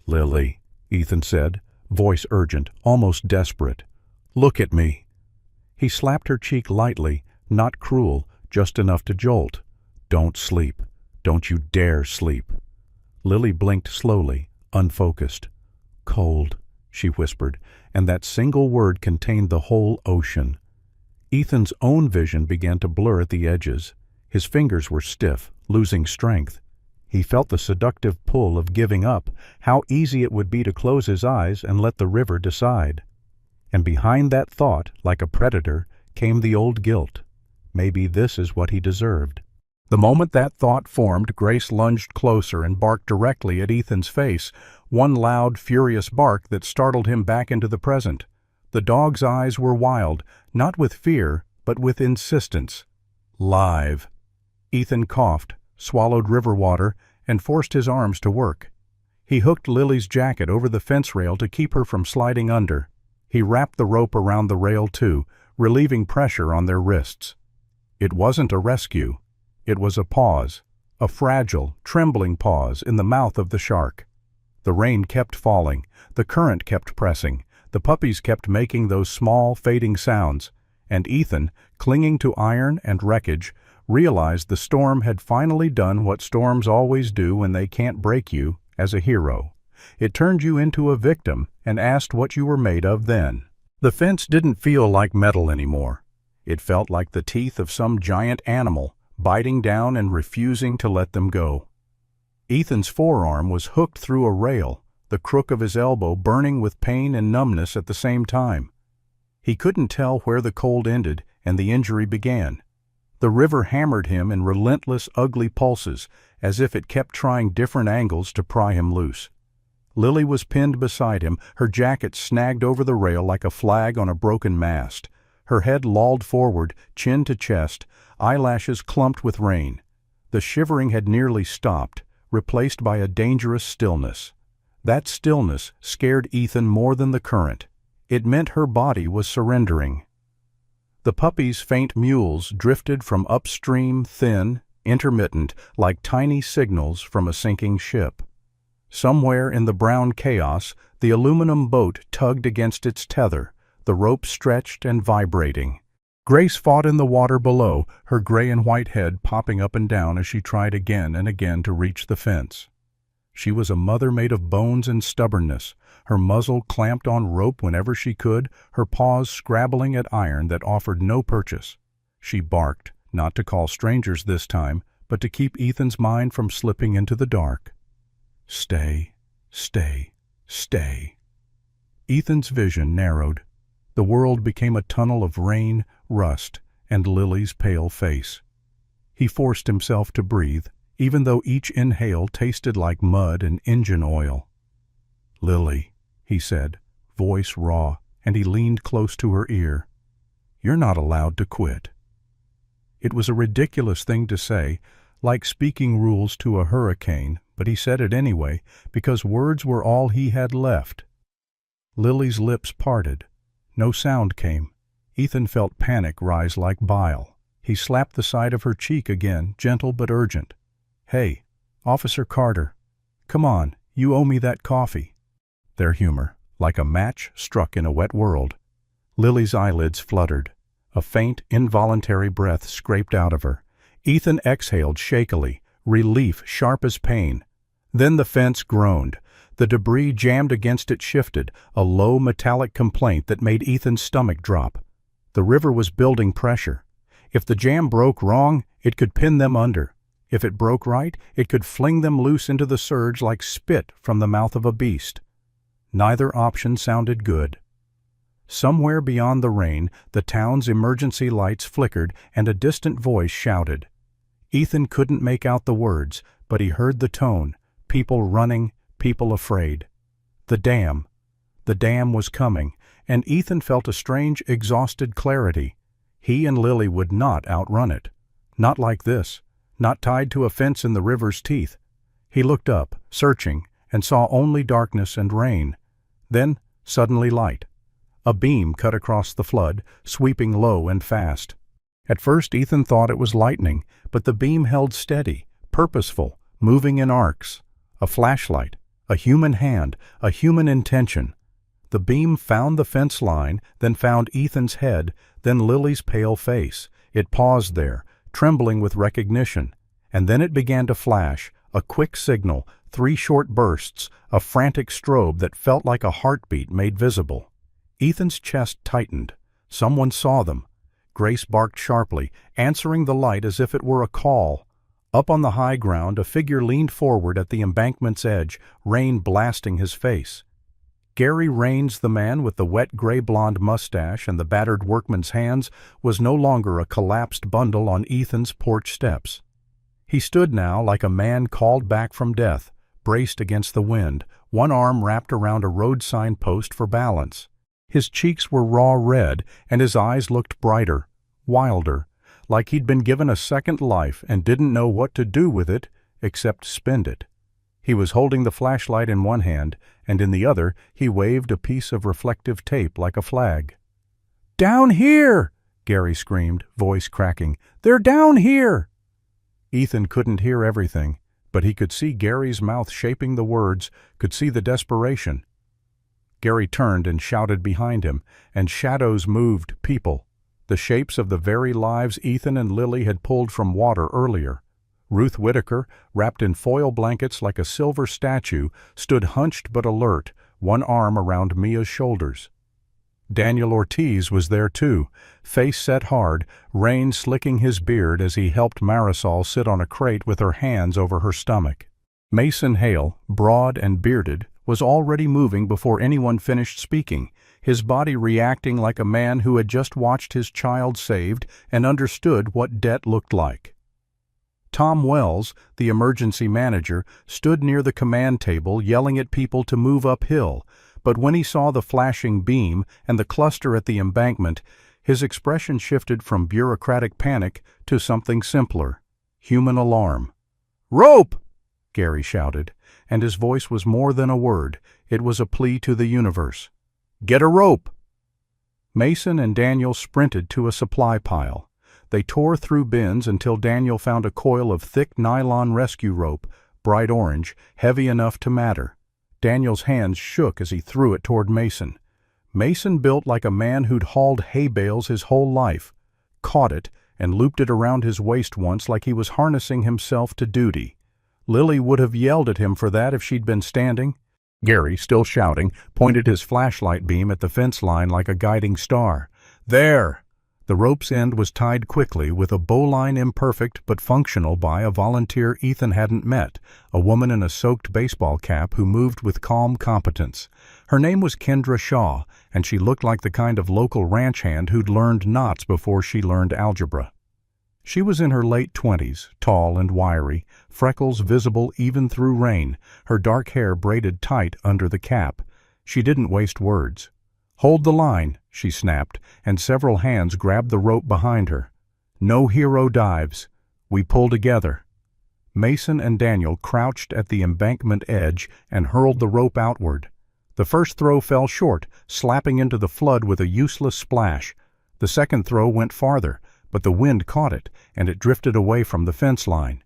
"Lily," Ethan said, voice urgent, almost desperate. "Look at me." He slapped her cheek lightly, not cruel, just enough to jolt. "Don't sleep. Don't you dare sleep." Lily blinked slowly, unfocused. "Cold," she whispered, and that single word contained the whole ocean. Ethan's own vision began to blur at the edges. His fingers were stiff, losing strength. He felt the seductive pull of giving up, how easy it would be to close his eyes and let the river decide. And behind that thought, like a predator, came the old guilt. Maybe this is what he deserved. The moment that thought formed, Grace lunged closer and barked directly at Ethan's face, one loud, furious bark that startled him back into the present. The dog's eyes were wild, not with fear, but with insistence. Live. Ethan coughed, swallowed river water, and forced his arms to work. He hooked Lily's jacket over the fence rail to keep her from sliding under. He wrapped the rope around the rail too, relieving pressure on their wrists. It wasn't a rescue. It was a pause, a fragile, trembling pause in the mouth of the shark. The rain kept falling, the current kept pressing, the puppies kept making those small, fading sounds, and Ethan, clinging to iron and wreckage, realized the storm had finally done what storms always do when they can't break you as a hero. It turned you into a victim and asked what you were made of then. The fence didn't feel like metal anymore. It felt like the teeth of some giant animal, biting down and refusing to let them go. Ethan's forearm was hooked through a rail, the crook of his elbow burning with pain and numbness at the same time. He couldn't tell where the cold ended and the injury began. The river hammered him in relentless, ugly pulses, as if it kept trying different angles to pry him loose. Lily was pinned beside him, her jacket snagged over the rail like a flag on a broken mast. Her head lolled forward, chin to chest, eyelashes clumped with rain. The shivering had nearly stopped, replaced by a dangerous stillness. That stillness scared Ethan more than the current. It meant her body was surrendering. The puppy's faint mewls drifted from upstream, thin, intermittent, like tiny signals from a sinking ship. Somewhere in the brown chaos, the aluminum boat tugged against its tether, the rope stretched and vibrating. Grace fought in the water below, her gray and white head popping up and down as she tried again and again to reach the fence. She was a mother made of bones and stubbornness, her muzzle clamped on rope whenever she could, her paws scrabbling at iron that offered no purchase. She barked, not to call strangers this time, but to keep Ethan's mind from slipping into the dark. Stay, stay, stay. Ethan's vision narrowed. The world became a tunnel of rain, rust, and Lily's pale face. He forced himself to breathe, even though each inhale tasted like mud and engine oil. "Lily," he said, voice raw, and he leaned close to her ear. "You're not allowed to quit." It was a ridiculous thing to say, like speaking rules to a hurricane, but he said it anyway, because words were all he had left. Lily's lips parted. No sound came. Ethan felt panic rise like bile. He slapped the side of her cheek again, gentle but urgent. "Hey, Officer Carter. Come on, you owe me that coffee." Their humor, like a match struck in a wet world. Lily's eyelids fluttered. A faint, involuntary breath scraped out of her. Ethan exhaled shakily, relief sharp as pain. Then the fence groaned. The debris jammed against it shifted, a low metallic complaint that made Ethan's stomach drop. The river was building pressure. If the jam broke wrong, it could pin them under. If it broke right, it could fling them loose into the surge like spit from the mouth of a beast. Neither option sounded good. Somewhere beyond the rain, the town's emergency lights flickered and a distant voice shouted. Ethan couldn't make out the words, but he heard the tone. People running, people afraid. The dam was coming, and Ethan felt a strange, exhausted clarity. He and Lily would not outrun it. Not like this, not tied to a fence in the river's teeth. He looked up, searching, and saw only darkness and rain. Then, suddenly light. A beam cut across the flood, sweeping low and fast. At first Ethan thought it was lightning, but the beam held steady, purposeful, moving in arcs. A flashlight, a human hand, a human intention. The beam found the fence line, then found Ethan's head, then Lily's pale face. It paused there, trembling with recognition, and then it began to flash, a quick signal, 3 short bursts, a frantic strobe that felt like a heartbeat made visible. Ethan's chest tightened. Someone saw them. Grace barked sharply, answering the light as if it were a call. Up on the high ground, a figure leaned forward at the embankment's edge, rain blasting his face. Gary Raines, the man with the wet gray-blonde mustache and the battered workman's hands, was no longer a collapsed bundle on Ethan's porch steps. He stood now like a man called back from death, braced against the wind, one arm wrapped around a road sign post for balance. His cheeks were raw red, and his eyes looked brighter, wilder, like he'd been given a second life and didn't know what to do with it except spend it. He was holding the flashlight in one hand, and in the other he waved a piece of reflective tape like a flag. "Down here!" Gary screamed, voice cracking. "They're down here!" Ethan couldn't hear everything, but he could see Gary's mouth shaping the words, could see the desperation. Gary turned and shouted behind him, and shadows moved, people, the shapes of the very lives Ethan and Lily had pulled from water earlier. Ruth Whitaker, wrapped in foil blankets like a silver statue, stood hunched but alert, one arm around Mia's shoulders. Daniel Ortiz was there too, face set hard, rain slicking his beard as he helped Marisol sit on a crate with her hands over her stomach. Mason Hale, broad and bearded, was already moving before anyone finished speaking, his body reacting like a man who had just watched his child saved and understood what debt looked like. Tom Wells, the emergency manager, stood near the command table yelling at people to move uphill, but when he saw the flashing beam and the cluster at the embankment, his expression shifted from bureaucratic panic to something simpler, human alarm. "Rope!" Gary shouted, and his voice was more than a word. It was a plea to the universe. "Get a rope!" Mason and Daniel sprinted to a supply pile. They tore through bins until Daniel found a coil of thick nylon rescue rope, bright orange, heavy enough to matter. Daniel's hands shook as he threw it toward Mason. Mason, built like a man who'd hauled hay bales his whole life, caught it and looped it around his waist once like he was harnessing himself to duty. Lily would have yelled at him for that if she'd been standing. Gary, still shouting, pointed his flashlight beam at the fence line like a guiding star. "There!" The rope's end was tied quickly with a bowline imperfect but functional by a volunteer Ethan hadn't met, a woman in a soaked baseball cap who moved with calm competence. Her name was Kendra Shaw, and she looked like the kind of local ranch hand who'd learned knots before she learned algebra. She was in her late 20s, tall and wiry, freckles visible even through rain, her dark hair braided tight under the cap. She didn't waste words. "Hold the line," she snapped, and several hands grabbed the rope behind her. "No hero dives. We pull together." Mason and Daniel crouched at the embankment edge and hurled the rope outward. The first throw fell short, slapping into the flood with a useless splash. The second throw went farther, but the wind caught it, and it drifted away from the fence line.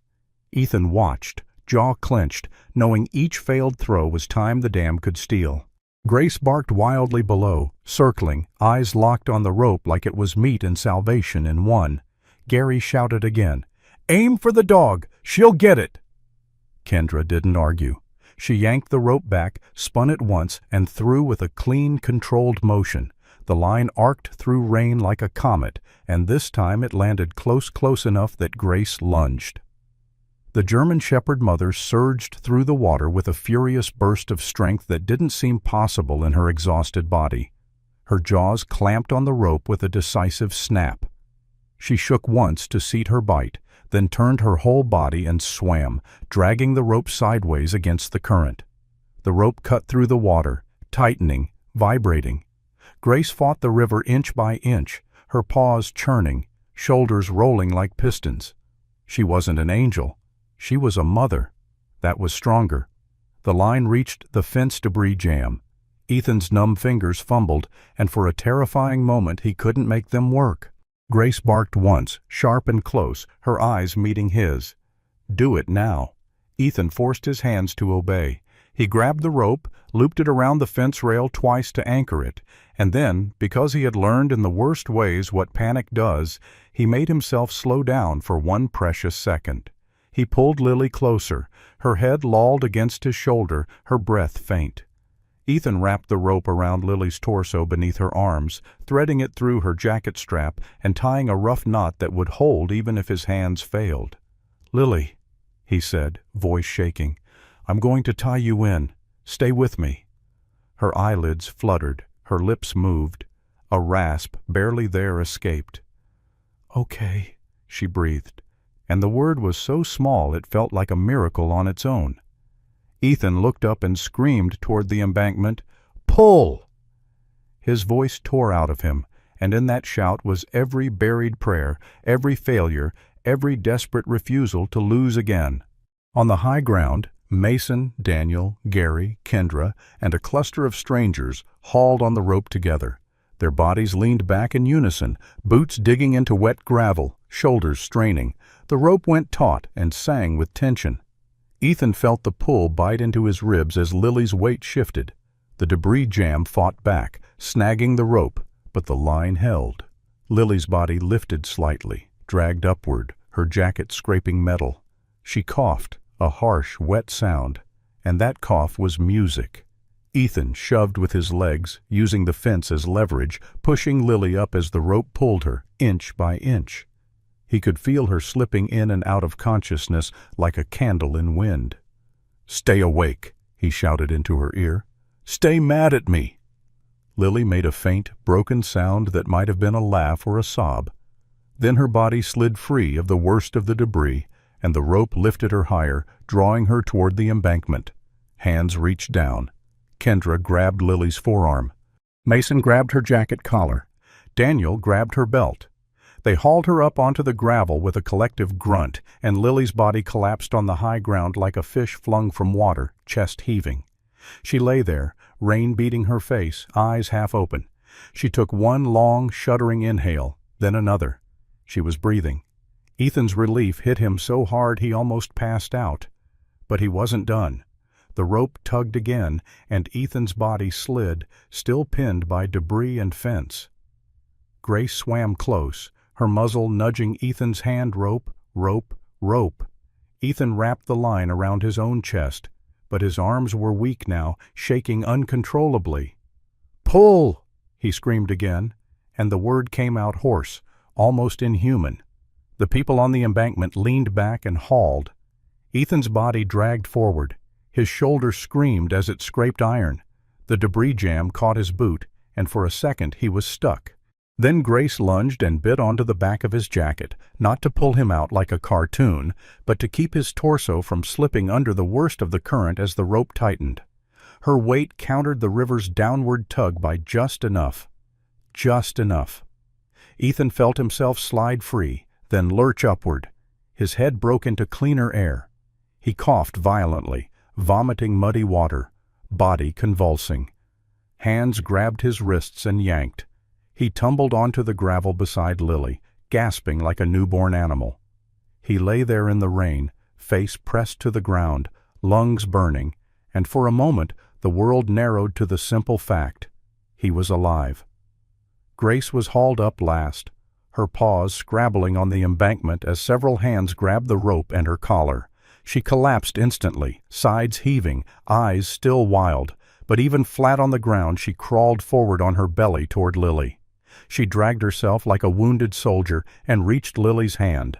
Ethan watched, jaw clenched, knowing each failed throw was time the dam could steal. Grace barked wildly below, circling, eyes locked on the rope like it was meat and salvation in one. Gary shouted again, "Aim for the dog! She'll get it!" Kendra didn't argue. She yanked the rope back, spun it once, and threw with a clean, controlled motion. The line arced through rain like a comet, and this time it landed close enough that Grace lunged. The German Shepherd mother surged through the water with a furious burst of strength that didn't seem possible in her exhausted body. Her jaws clamped on the rope with a decisive snap. She shook once to seat her bite, then turned her whole body and swam, dragging the rope sideways against the current. The rope cut through the water, tightening, vibrating. Grace fought the river inch by inch, her paws churning, shoulders rolling like pistons. She wasn't an angel. She was a mother. That was stronger. The line reached the fence debris jam. Ethan's numb fingers fumbled, and for a terrifying moment he couldn't make them work. Grace barked once, sharp and close, her eyes meeting his. "Do it now." Ethan forced his hands to obey. He grabbed the rope, looped it around the fence rail twice to anchor it, and then, because he had learned in the worst ways what panic does, he made himself slow down for one precious second. He pulled Lily closer, her head lolled against his shoulder, her breath faint. Ethan wrapped the rope around Lily's torso beneath her arms, threading it through her jacket strap and tying a rough knot that would hold even if his hands failed. "Lily," he said, voice shaking, "I'm going to tie you in. Stay with me." Her eyelids fluttered, her lips moved. A rasp, barely there, escaped. "Okay," she breathed, and the word was so small it felt like a miracle on its own. Ethan looked up and screamed toward the embankment, "Pull!" His voice tore out of him, and in that shout was every buried prayer, every failure, every desperate refusal to lose again. On the high ground, Mason, Daniel, Gary, Kendra, and a cluster of strangers hauled on the rope together. Their bodies leaned back in unison, boots digging into wet gravel, shoulders straining. The rope went taut and sang with tension. Ethan felt the pull bite into his ribs as Lily's weight shifted. The debris jam fought back, snagging the rope, but the line held. Lily's body lifted slightly, dragged upward, her jacket scraping metal. She coughed, a harsh, wet sound, and that cough was music. Ethan shoved with his legs, using the fence as leverage, pushing Lily up as the rope pulled her, inch by inch. He could feel her slipping in and out of consciousness like a candle in wind. "Stay awake," he shouted into her ear. "Stay mad at me." Lily made a faint, broken sound that might have been a laugh or a sob. Then her body slid free of the worst of the debris, and the rope lifted her higher, drawing her toward the embankment. Hands reached down. Kendra grabbed Lily's forearm. Mason grabbed her jacket collar. Daniel grabbed her belt. They hauled her up onto the gravel with a collective grunt, and Lily's body collapsed on the high ground like a fish flung from water, chest heaving. She lay there, rain beating her face, eyes half open. She took one long, shuddering inhale, then another. She was breathing. Ethan's relief hit him so hard he almost passed out. But he wasn't done. The rope tugged again, and Ethan's body slid, still pinned by debris and fence. Grace swam close, her muzzle nudging Ethan's hand. Rope, rope, rope. Ethan wrapped the line around his own chest, but his arms were weak now, shaking uncontrollably. "Pull!" he screamed again, and the word came out hoarse, almost inhuman. The people on the embankment leaned back and hauled. Ethan's body dragged forward. His shoulder screamed as it scraped iron. The debris jam caught his boot, and for a second he was stuck. Then Grace lunged and bit onto the back of his jacket, not to pull him out like a cartoon, but to keep his torso from slipping under the worst of the current as the rope tightened. Her weight countered the river's downward tug by just enough. Just enough. Ethan felt himself slide free, then lurch upward. His head broke into cleaner air. He coughed violently, vomiting muddy water, body convulsing. Hands grabbed his wrists and yanked. He tumbled onto the gravel beside Lily, gasping like a newborn animal. He lay there in the rain, face pressed to the ground, lungs burning, and for a moment the world narrowed to the simple fact: he was alive. Grace was hauled up last, her paws scrabbling on the embankment as several hands grabbed the rope and her collar. She collapsed instantly, sides heaving, eyes still wild, but even flat on the ground she crawled forward on her belly toward Lily. She dragged herself like a wounded soldier and reached Lily's hand.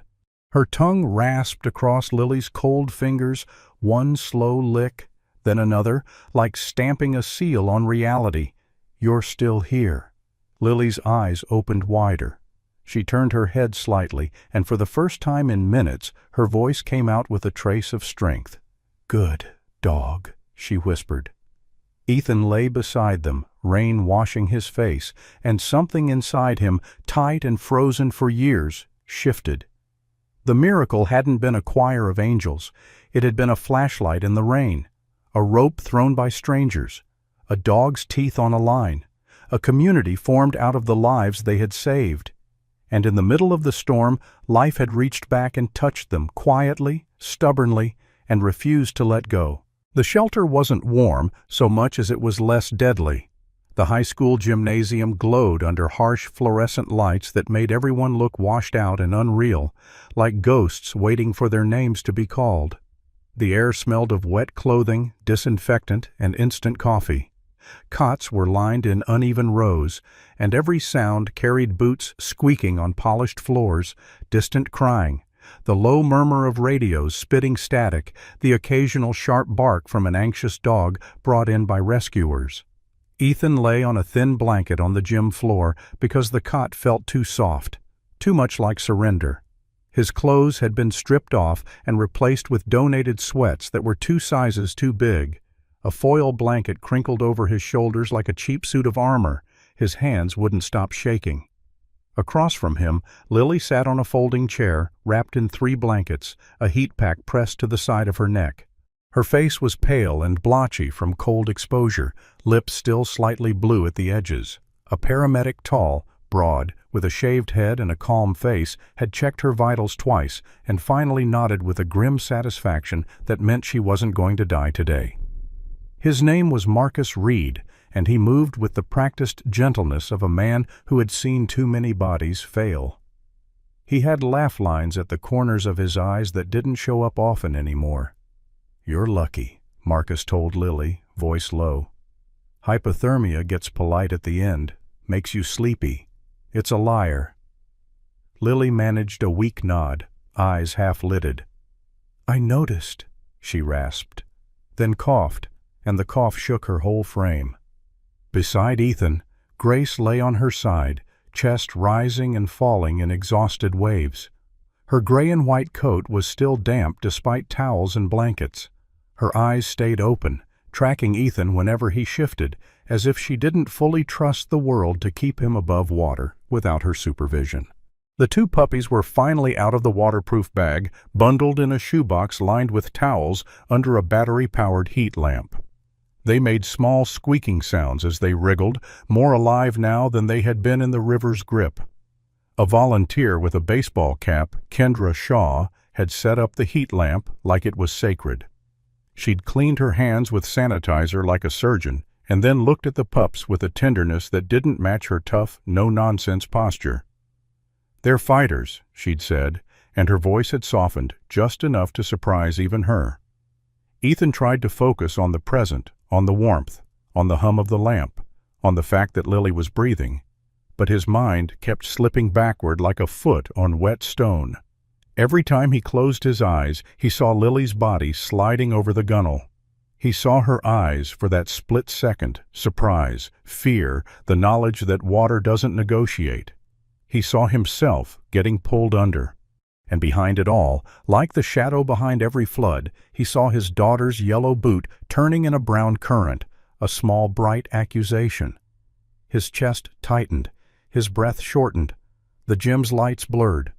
Her tongue rasped across Lily's cold fingers, one slow lick, then another, like stamping a seal on reality. "You're still here." Lily's eyes opened wider. She turned her head slightly, and for the first time in minutes, her voice came out with a trace of strength. "Good dog," she whispered. Ethan lay beside them, rain washing his face, and something inside him, tight and frozen for years, shifted. The miracle hadn't been a choir of angels. It had been a flashlight in the rain, a rope thrown by strangers, a dog's teeth on a line, a community formed out of the lives they had saved. And in the middle of the storm, life had reached back and touched them quietly, stubbornly, and refused to let go. The shelter wasn't warm so much as it was less deadly. The high school gymnasium glowed under harsh fluorescent lights that made everyone look washed out and unreal, like ghosts waiting for their names to be called. The air smelled of wet clothing, disinfectant, and instant coffee. Cots were lined in uneven rows, and every sound carried boots squeaking on polished floors, distant crying, the low murmur of radios spitting static, the occasional sharp bark from an anxious dog brought in by rescuers. Ethan lay on a thin blanket on the gym floor because the cot felt too soft, too much like surrender. His clothes had been stripped off and replaced with donated sweats that were 2 sizes too big. A foil blanket crinkled over his shoulders like a cheap suit of armor. His hands wouldn't stop shaking. Across from him, Lily sat on a folding chair, wrapped in 3 blankets, a heat pack pressed to the side of her neck. Her face was pale and blotchy from cold exposure, lips still slightly blue at the edges. A paramedic tall, broad, with a shaved head and a calm face, had checked her vitals twice and finally nodded with a grim satisfaction that meant she wasn't going to die today. His name was Marcus Reed, and he moved with the practiced gentleness of a man who had seen too many bodies fail. He had laugh lines at the corners of his eyes that didn't show up often anymore. "You're lucky," Marcus told Lily, voice low. "Hypothermia gets polite at the end, makes you sleepy. It's a liar." Lily managed a weak nod, eyes half-lidded. "I noticed," she rasped, then coughed, and the cough shook her whole frame. Beside Ethan, Grace lay on her side, chest rising and falling in exhausted waves. Her gray and white coat was still damp despite towels and blankets. Her eyes stayed open, tracking Ethan whenever he shifted, as if she didn't fully trust the world to keep him above water without her supervision. The two puppies were finally out of the waterproof bag, bundled in a shoebox lined with towels under a battery-powered heat lamp. They made small squeaking sounds as they wriggled, more alive now than they had been in the river's grip. A volunteer with a baseball cap, Kendra Shaw, had set up the heat lamp like it was sacred. She'd cleaned her hands with sanitizer like a surgeon, and then looked at the pups with a tenderness that didn't match her tough, no-nonsense posture. "They're fighters," she'd said, and her voice had softened just enough to surprise even her. Ethan tried to focus on the present, on the warmth, on the hum of the lamp, on the fact that Lily was breathing, but his mind kept slipping backward like a foot on wet stone. Every time he closed his eyes, he saw Lily's body sliding over the gunwale. He saw her eyes for that split second, surprise, fear, the knowledge that water doesn't negotiate. He saw himself getting pulled under. And behind it all, like the shadow behind every flood, he saw his daughter's yellow boot turning in a brown current, a small bright accusation. His chest tightened, his breath shortened, the gym's lights blurred.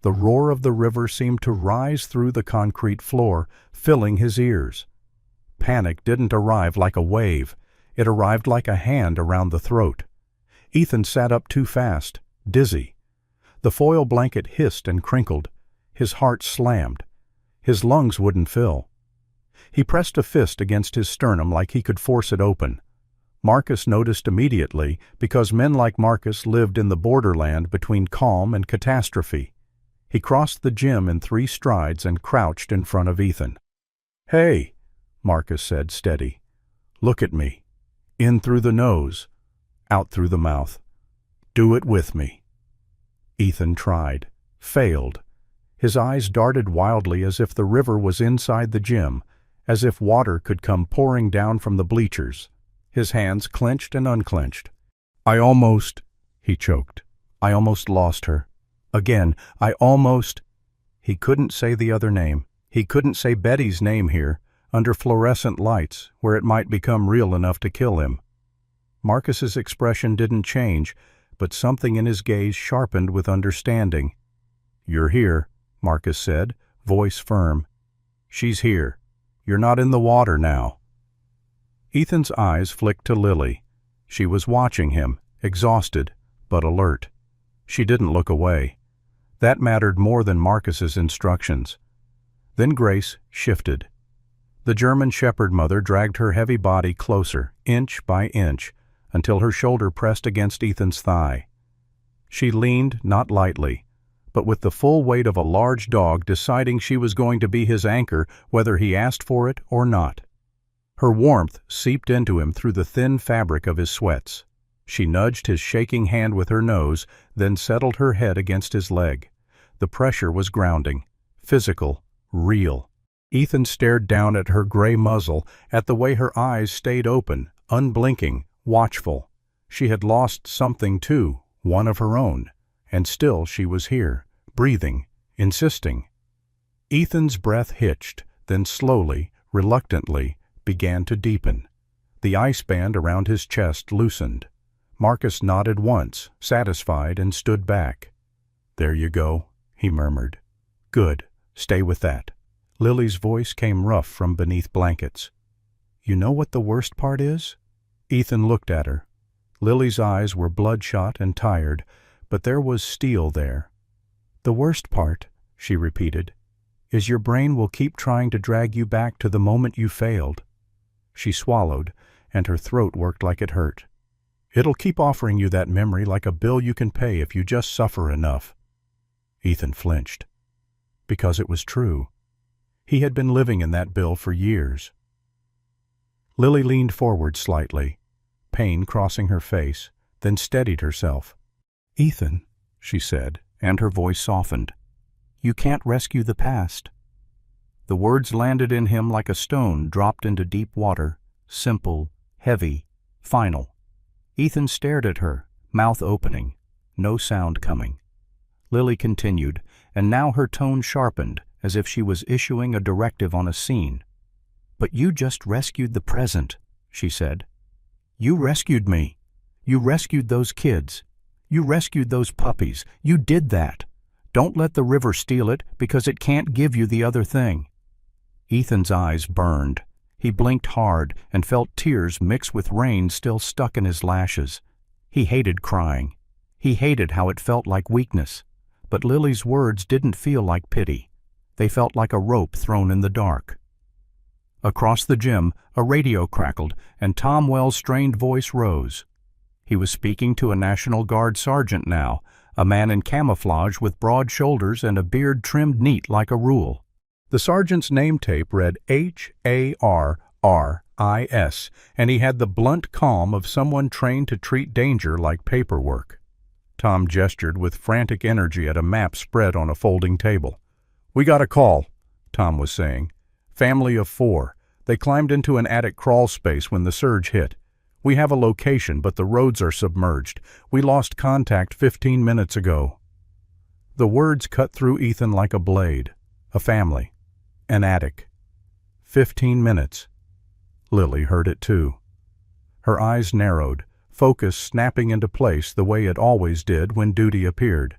The roar of the river seemed to rise through the concrete floor, filling his ears. Panic didn't arrive like a wave. It arrived like a hand around the throat. Ethan sat up too fast, dizzy. The foil blanket hissed and crinkled. His heart slammed. His lungs wouldn't fill. He pressed a fist against his sternum like he could force it open. Marcus noticed immediately because men like Marcus lived in the borderland between calm and catastrophe. He crossed the gym in 3 strides and crouched in front of Ethan. "Hey," Marcus said, steady. "Look at me. In through the nose, out through the mouth. Do it with me." Ethan tried, failed. His eyes darted wildly as if the river was inside the gym, as if water could come pouring down from the bleachers. His hands clenched and unclenched. "I almost," he choked. "I almost lost her. Again, I almost—" He couldn't say the other name. He couldn't say Betty's name here, under fluorescent lights, where it might become real enough to kill him. Marcus's expression didn't change, but something in his gaze sharpened with understanding. "You're here," Marcus said, voice firm. "She's here. You're not in the water now." Ethan's eyes flicked to Lily. She was watching him, exhausted, but alert. She didn't look away. That mattered more than Marcus's instructions. Then Grace shifted. The German shepherd mother dragged her heavy body closer, inch by inch, until her shoulder pressed against Ethan's thigh. She leaned, not lightly, but with the full weight of a large dog deciding she was going to be his anchor whether he asked for it or not. Her warmth seeped into him through the thin fabric of his sweats. She nudged his shaking hand with her nose, then settled her head against his leg. The pressure was grounding, physical, real. Ethan stared down at her gray muzzle, at the way her eyes stayed open, unblinking, watchful. She had lost something too, one of her own, and still she was here, breathing, insisting. Ethan's breath hitched, then slowly, reluctantly, began to deepen. The ice band around his chest loosened. Marcus nodded once, satisfied, and stood back. "There you go," he murmured. "Good. Stay with that." Lily's voice came rough from beneath blankets. "You know what the worst part is?" Ethan looked at her. Lily's eyes were bloodshot and tired, but there was steel there. "The worst part," she repeated, "is your brain will keep trying to drag you back to the moment you failed." She swallowed, and her throat worked like it hurt. "It'll keep offering you that memory like a bill you can pay if you just suffer enough." Ethan flinched. Because it was true. He had been living in that bill for years. Lily leaned forward slightly, pain crossing her face, then steadied herself. "Ethan," she said, and her voice softened, "you can't rescue the past." The words landed in him like a stone dropped into deep water, simple, heavy, final. Ethan stared at her, mouth opening, no sound coming. Lily continued, and now her tone sharpened, as if she was issuing a directive on a scene. "But you just rescued the present," she said. "You rescued me. You rescued those kids. You rescued those puppies. You did that. Don't let the river steal it, because it can't give you the other thing." Ethan's eyes burned. He blinked hard and felt tears mixed with rain still stuck in his lashes. He hated crying. He hated how it felt like weakness. But Lily's words didn't feel like pity. They felt like a rope thrown in the dark. Across the gym, a radio crackled, and Tom Wells' strained voice rose. He was speaking to a National Guard sergeant now, a man in camouflage with broad shoulders and a beard trimmed neat like a rule. The sergeant's name tape read HARRIS, and he had the blunt calm of someone trained to treat danger like paperwork. Tom gestured with frantic energy at a map spread on a folding table. "We got a call," Tom was saying. "Family of 4. They climbed into an attic crawl space when the surge hit. We have a location, but the roads are submerged. We lost contact 15 minutes ago." The words cut through Ethan like a blade. A family. An attic. 15 minutes. Lily heard it too. Her eyes narrowed, focus snapping into place the way it always did when duty appeared.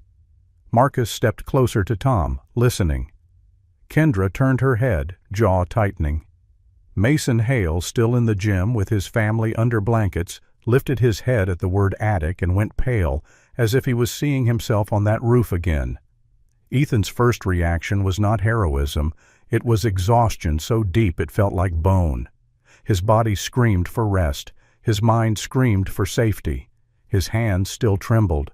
Marcus stepped closer to Tom, listening. Kendra turned her head, jaw tightening. Mason Hale, still in the gym with his family under blankets, lifted his head at the word attic and went pale, as if he was seeing himself on that roof again. Ethan's first reaction was not heroism. It was exhaustion so deep it felt like bone. His body screamed for rest. His mind screamed for safety. His hands still trembled.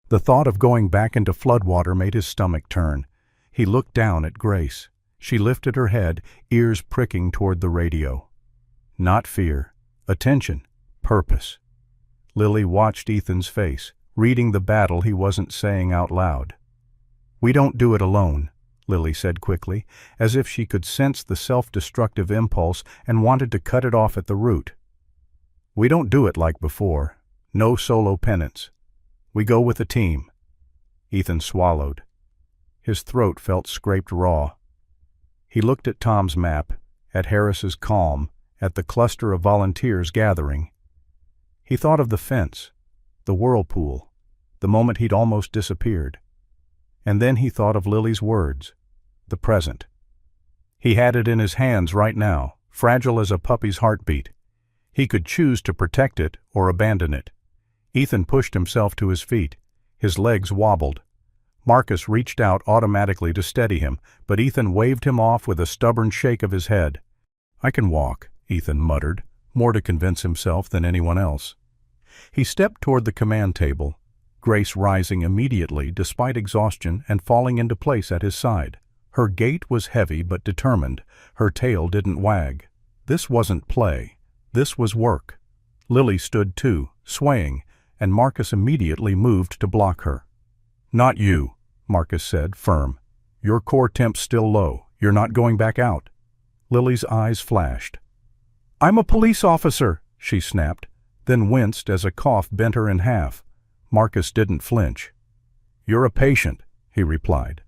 The thought of going back into floodwater made his stomach turn. He looked down at Grace. She lifted her head, ears pricking toward the radio. Not fear. Attention. Purpose. Lily watched Ethan's face, reading the battle he wasn't saying out loud. "We don't do it alone," Lily said quickly, as if she could sense the self-destructive impulse and wanted to cut it off at the root. "We don't do it like before. No solo penance. We go with a team." Ethan swallowed. His throat felt scraped raw. He looked at Tom's map, at Harris's calm, at the cluster of volunteers gathering. He thought of the fence, the whirlpool, the moment he'd almost disappeared. And then he thought of Lily's words, the present. He had it in his hands right now, fragile as a puppy's heartbeat. He could choose to protect it or abandon it. Ethan pushed himself to his feet. His legs wobbled. Marcus reached out automatically to steady him, but Ethan waved him off with a stubborn shake of his head. "I can walk," Ethan muttered, more to convince himself than anyone else. He stepped toward the command table, Grace rising immediately despite exhaustion and falling into place at his side. Her gait was heavy but determined. Her tail didn't wag. This wasn't play. This was work. Lily stood too, swaying, and Marcus immediately moved to block her. "Not you," Marcus said, firm. "Your core temp's still low. You're not going back out." Lily's eyes flashed. "I'm a police officer," she snapped, then winced as a cough bent her in half. Marcus didn't flinch. "You're a patient," he replied,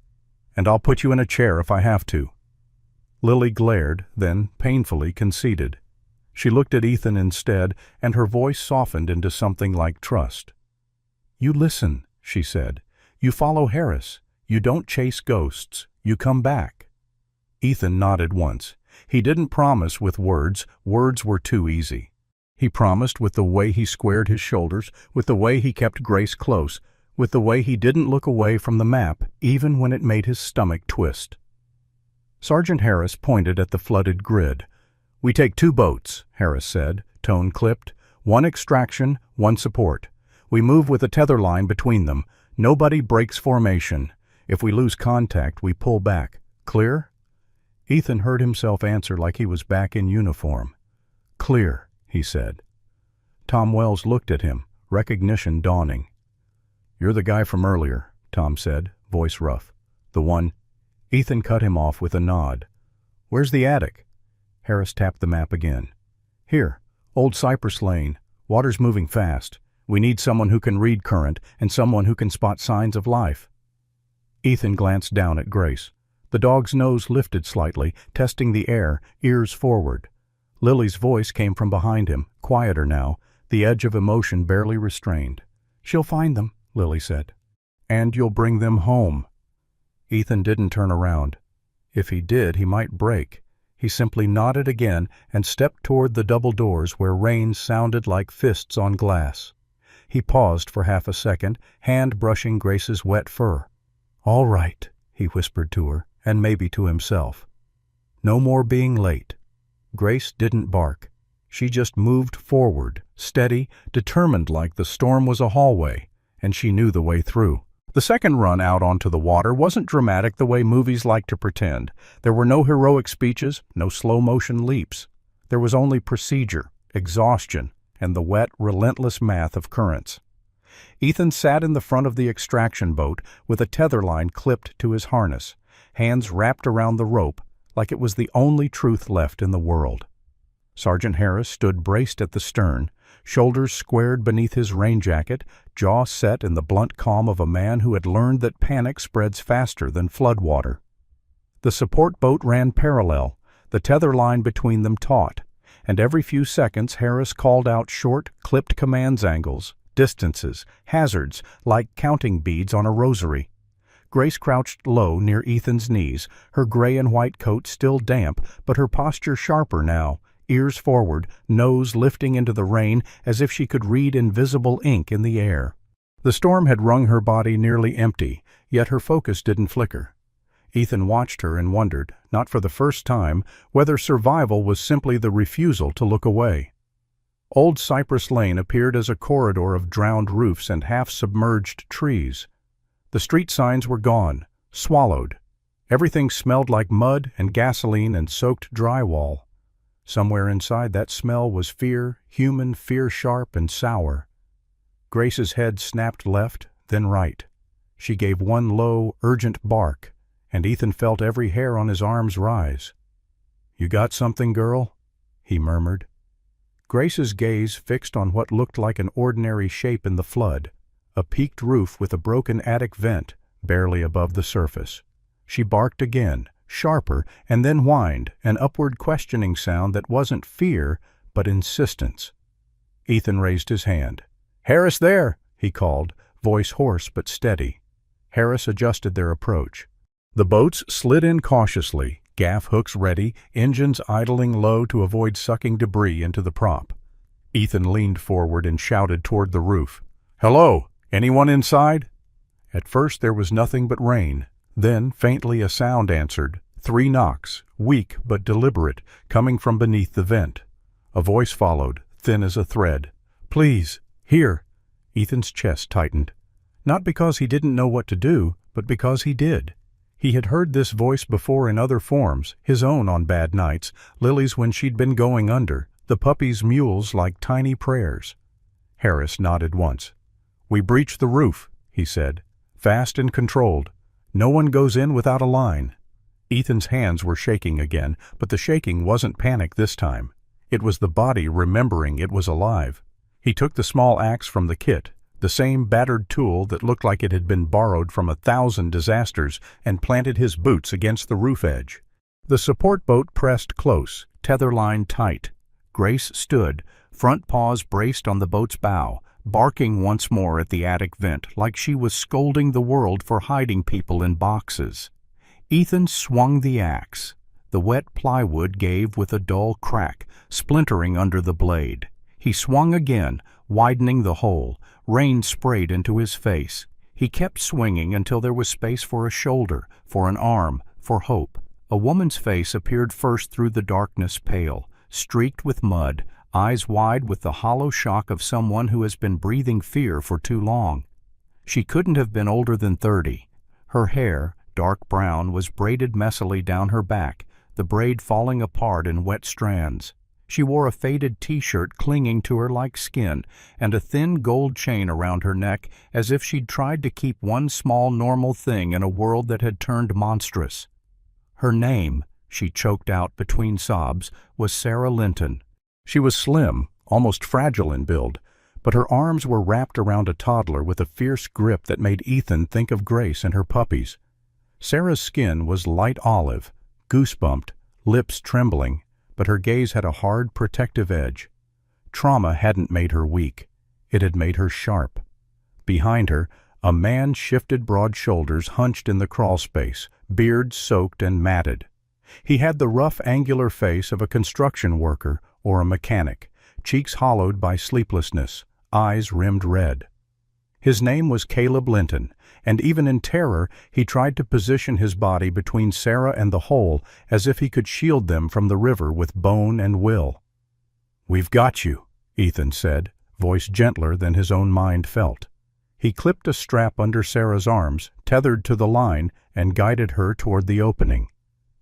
"and I'll put you in a chair if I have to." Lily glared, then painfully conceded. She looked at Ethan instead, and her voice softened into something like trust. "You listen," she said. "You follow Harris. You don't chase ghosts. You come back." Ethan nodded once. He didn't promise with words. Words were too easy. he promised, with the way he squared his shoulders, with the way he kept Grace close, with the way he didn't look away from the map, even when it made his stomach twist. Sergeant Harris pointed at the flooded grid. "We take 2 boats," Harris said, tone clipped. "1 extraction, 1 support. We move with a tether line between them. Nobody breaks formation. If we lose contact, we pull back. Clear?" Ethan heard himself answer like he was back in uniform. "Clear," he said. Tom Wells looked at him, recognition dawning. "You're the guy from earlier," Tom said, voice rough. "The one—" Ethan cut him off with a nod. "Where's the attic?" Harris tapped the map again. "Here, old Cypress Lane. Water's moving fast. We need someone who can read current and someone who can spot signs of life." Ethan glanced down at Grace. The dog's nose lifted slightly, testing the air, ears forward. Lily's voice came from behind him, quieter now, the edge of emotion barely restrained. "She'll find them," Lily said. "And you'll bring them home." Ethan didn't turn around. If he did, he might break. He simply nodded again and stepped toward the double doors where rain sounded like fists on glass. He paused for half a second, hand brushing Grace's wet fur. "All right," he whispered to her, and maybe to himself. No more being late. Grace didn't bark. She just moved forward, steady, determined, like the storm was a hallway, and she knew the way through. The second run out onto the water wasn't dramatic the way movies like to pretend. There were no heroic speeches, no slow-motion leaps. There was only procedure, exhaustion, and the wet, relentless math of currents. Ethan sat in the front of the extraction boat with a tether line clipped to his harness, hands wrapped around the rope like it was the only truth left in the world. Sergeant Harris stood braced at the stern, shoulders squared beneath his rain jacket, jaw set in the blunt calm of a man who had learned that panic spreads faster than floodwater. The support boat ran parallel, the tether line between them taut, and every few seconds Harris called out short, clipped commands angles, distances, hazards, like counting beads on a rosary. Grace crouched low near Ethan's knees, her gray and white coat still damp, but her posture sharper now, ears forward, nose lifting into the rain as if she could read invisible ink in the air. The storm had wrung her body nearly empty, yet her focus didn't flicker. Ethan watched her and wondered, not for the first time, whether survival was simply the refusal to look away. Old Cypress Lane appeared as a corridor of drowned roofs and half-submerged trees. The street signs were gone, swallowed. Everything smelled like mud and gasoline and soaked drywall. Somewhere inside that smell was fear, human fear, sharp and sour. Grace's head snapped left, then right. She gave one low, urgent bark, and Ethan felt every hair on his arms rise. "You got something, girl?" he murmured. Grace's gaze fixed on what looked like an ordinary shape in the flood, a peaked roof with a broken attic vent barely above the surface. She barked again, sharper, and then whined, an upward questioning sound that wasn't fear, but insistence. Ethan raised his hand. "Harris there!" he called, voice hoarse but steady. Harris adjusted their approach. The boats slid in cautiously, gaff hooks ready, engines idling low to avoid sucking debris into the prop. Ethan leaned forward and shouted toward the roof. "Hello! Anyone inside?" At first there was nothing but rain. Then, faintly, a sound answered. 3 knocks, weak but deliberate, coming from beneath the vent. A voice followed, thin as a thread. "Please, here." Ethan's chest tightened. Not because he didn't know what to do, but because he did. He had heard this voice before in other forms, his own on bad nights, Lily's when she'd been going under, the puppy's mules like tiny prayers. Harris nodded once. "We breached the roof," he said. "Fast and controlled. No one goes in without a line." Ethan's hands were shaking again, but the shaking wasn't panic this time. It was the body remembering it was alive. He took the small axe from the kit, the same battered tool that looked like it had been borrowed from 1,000 disasters, and planted his boots against the roof edge. The support boat pressed close, tether line tight. Grace stood, front paws braced on the boat's bow, barking once more at the attic vent like she was scolding the world for hiding people in boxes. Ethan swung the axe. The wet plywood gave with a dull crack, splintering under the blade. He swung again, widening the hole. Rain sprayed into his face. He kept swinging until there was space for a shoulder, for an arm, for hope. A woman's face appeared first through the darkness, pale, streaked with mud, eyes wide with the hollow shock of someone who has been breathing fear for too long. She couldn't have been older than 30. Her hair, dark brown, was braided messily down her back, the braid falling apart in wet strands. She wore a faded t-shirt clinging to her like skin, and a thin gold chain around her neck, as if she'd tried to keep one small normal thing in a world that had turned monstrous. Her name, she choked out between sobs, was Sarah Linton. She was slim, almost fragile in build, but her arms were wrapped around a toddler with a fierce grip that made Ethan think of Grace and her puppies. Sarah's skin was light olive, goose-bumped, lips trembling, but her gaze had a hard, protective edge. Trauma hadn't made her weak. It had made her sharp. Behind her, a man shifted broad shoulders hunched in the crawl space, beard soaked and matted. He had the rough, angular face of a construction worker or a mechanic, cheeks hollowed by sleeplessness, eyes rimmed red. His name was Caleb Linton, and even in terror he tried to position his body between Sarah and the hole as if he could shield them from the river with bone and will. "We've got you," Ethan said, voice gentler than his own mind felt. He clipped a strap under Sarah's arms, tethered to the line, and guided her toward the opening.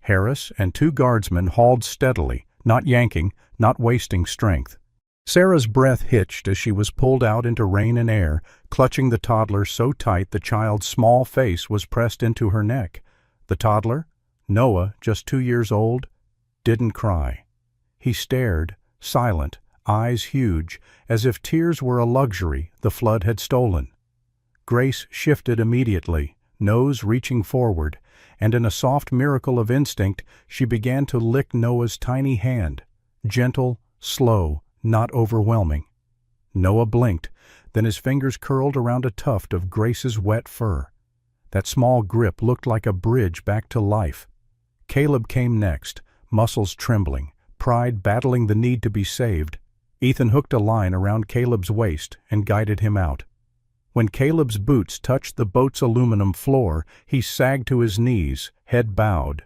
Harris and 2 guardsmen hauled steadily, not yanking, not wasting strength. Sarah's breath hitched as she was pulled out into rain and air, clutching the toddler so tight the child's small face was pressed into her neck. The toddler, Noah, just 2 years old, didn't cry. He stared, silent, eyes huge, as if tears were a luxury the flood had stolen. Grace shifted immediately, nose reaching forward, and in a soft miracle of instinct she began to lick Noah's tiny hand, gentle, slow, not overwhelming. Noah blinked, then his fingers curled around a tuft of Grace's wet fur. That small grip looked like a bridge back to life. Caleb came next, muscles trembling, pride battling the need to be saved. Ethan hooked a line around Caleb's waist and guided him out. When Caleb's boots touched the boat's aluminum floor, he sagged to his knees, head bowed.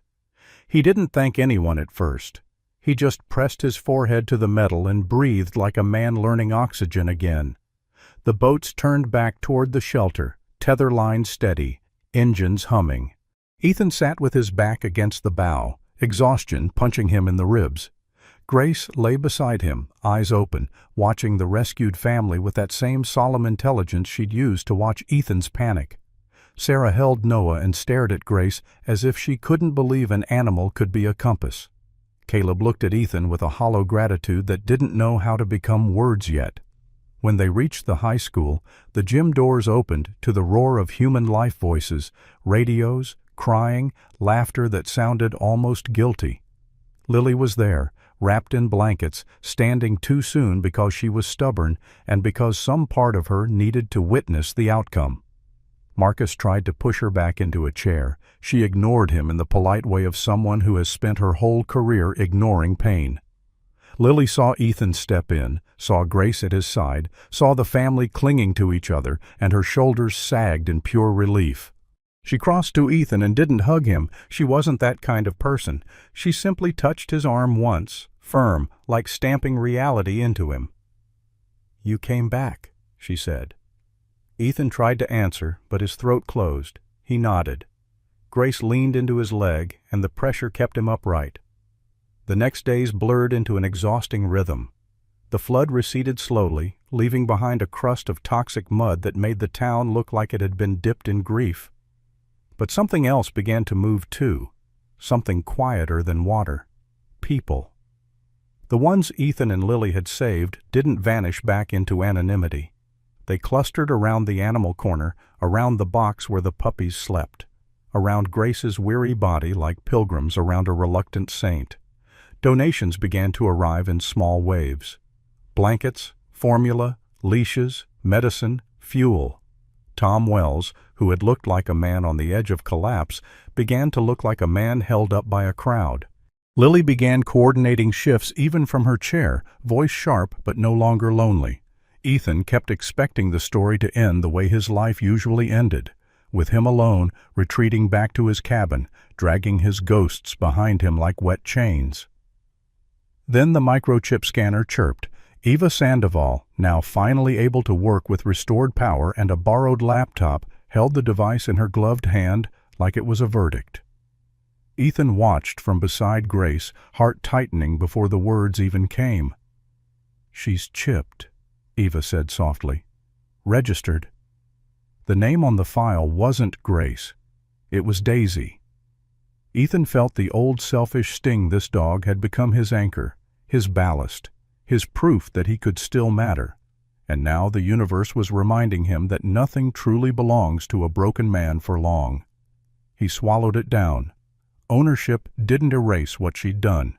He didn't thank anyone at first. He just pressed his forehead to the metal and breathed like a man learning oxygen again. The boats turned back toward the shelter, tether lines steady, engines humming. Ethan sat with his back against the bow, exhaustion punching him in the ribs. Grace lay beside him, eyes open, watching the rescued family with that same solemn intelligence she'd used to watch Ethan's panic. Sarah held Noah and stared at Grace as if she couldn't believe an animal could be a compass. Caleb looked at Ethan with a hollow gratitude that didn't know how to become words yet. When they reached the high school, the gym doors opened to the roar of human life voices, radios, crying, laughter that sounded almost guilty. Lily was there, wrapped in blankets, standing too soon because she was stubborn and because some part of her needed to witness the outcome. Marcus tried to push her back into a chair. She ignored him in the polite way of someone who has spent her whole career ignoring pain. Lily saw Ethan step in, saw Grace at his side, saw the family clinging to each other, and her shoulders sagged in pure relief. She crossed to Ethan and didn't hug him. She wasn't that kind of person. She simply touched his arm once, firm, like stamping reality into him. "You came back," she said. Ethan tried to answer, but his throat closed. He nodded. Grace leaned into his leg, and the pressure kept him upright. The next days blurred into an exhausting rhythm. The flood receded slowly, leaving behind a crust of toxic mud that made the town look like it had been dipped in grief. But something else began to move too, something quieter than water. People. The ones Ethan and Lily had saved didn't vanish back into anonymity. They clustered around the animal corner, around the box where the puppies slept, around Grace's weary body like pilgrims around a reluctant saint. Donations began to arrive in small waves. Blankets, formula, leashes, medicine, fuel. Tom Wells, who had looked like a man on the edge of collapse, began to look like a man held up by a crowd. Lily began coordinating shifts even from her chair, voice sharp but no longer lonely. Ethan kept expecting the story to end the way his life usually ended, with him alone, retreating back to his cabin, dragging his ghosts behind him like wet chains. Then the microchip scanner chirped. Eva Sandoval, now finally able to work with restored power and a borrowed laptop, held the device in her gloved hand like it was a verdict. Ethan watched from beside Grace, heart tightening before the words even came. "She's chipped," Eva said softly. "Registered." The name on the file wasn't Grace. It was Daisy. Ethan felt the old selfish sting. This dog had become his anchor, his ballast, his proof that he could still matter. And now the universe was reminding him that nothing truly belongs to a broken man for long. He swallowed it down. Ownership didn't erase what she'd done.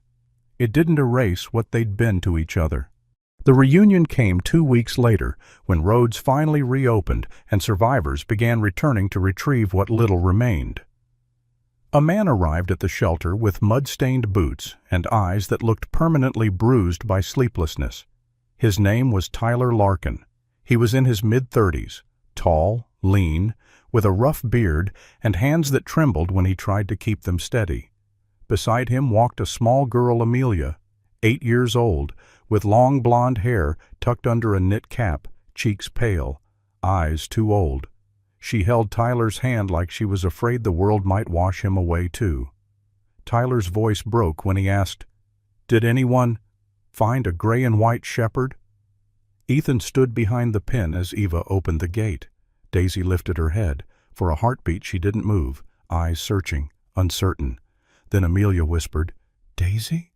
It didn't erase what they'd been to each other. The reunion came 2 weeks later, when roads finally reopened and survivors began returning to retrieve what little remained. A man arrived at the shelter with mud-stained boots and eyes that looked permanently bruised by sleeplessness. His name was Tyler Larkin. He was in his mid-30s, tall, lean, with a rough beard and hands that trembled when he tried to keep them steady. Beside him walked a small girl, Amelia, 8 years old, with long blonde hair tucked under a knit cap, cheeks pale, eyes too old. She held Tyler's hand like she was afraid the world might wash him away too. Tyler's voice broke when he asked, "Did anyone find a gray and white shepherd?" Ethan stood behind the pen as Eva opened the gate. Daisy lifted her head. For a heartbeat she didn't move, eyes searching, uncertain. Then Amelia whispered, "Daisy?"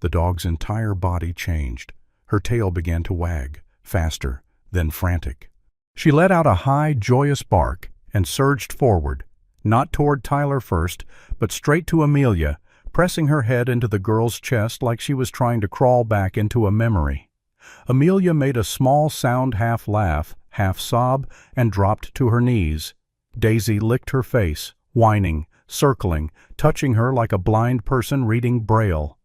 The dog's entire body changed. Her tail began to wag, faster, then frantic. She let out a high, joyous bark and surged forward, not toward Tyler first, but straight to Amelia, pressing her head into the girl's chest like she was trying to crawl back into a memory. Amelia made a small sound, half laugh, half sob, and dropped to her knees. Daisy licked her face, whining, circling, touching her like a blind person reading Braille.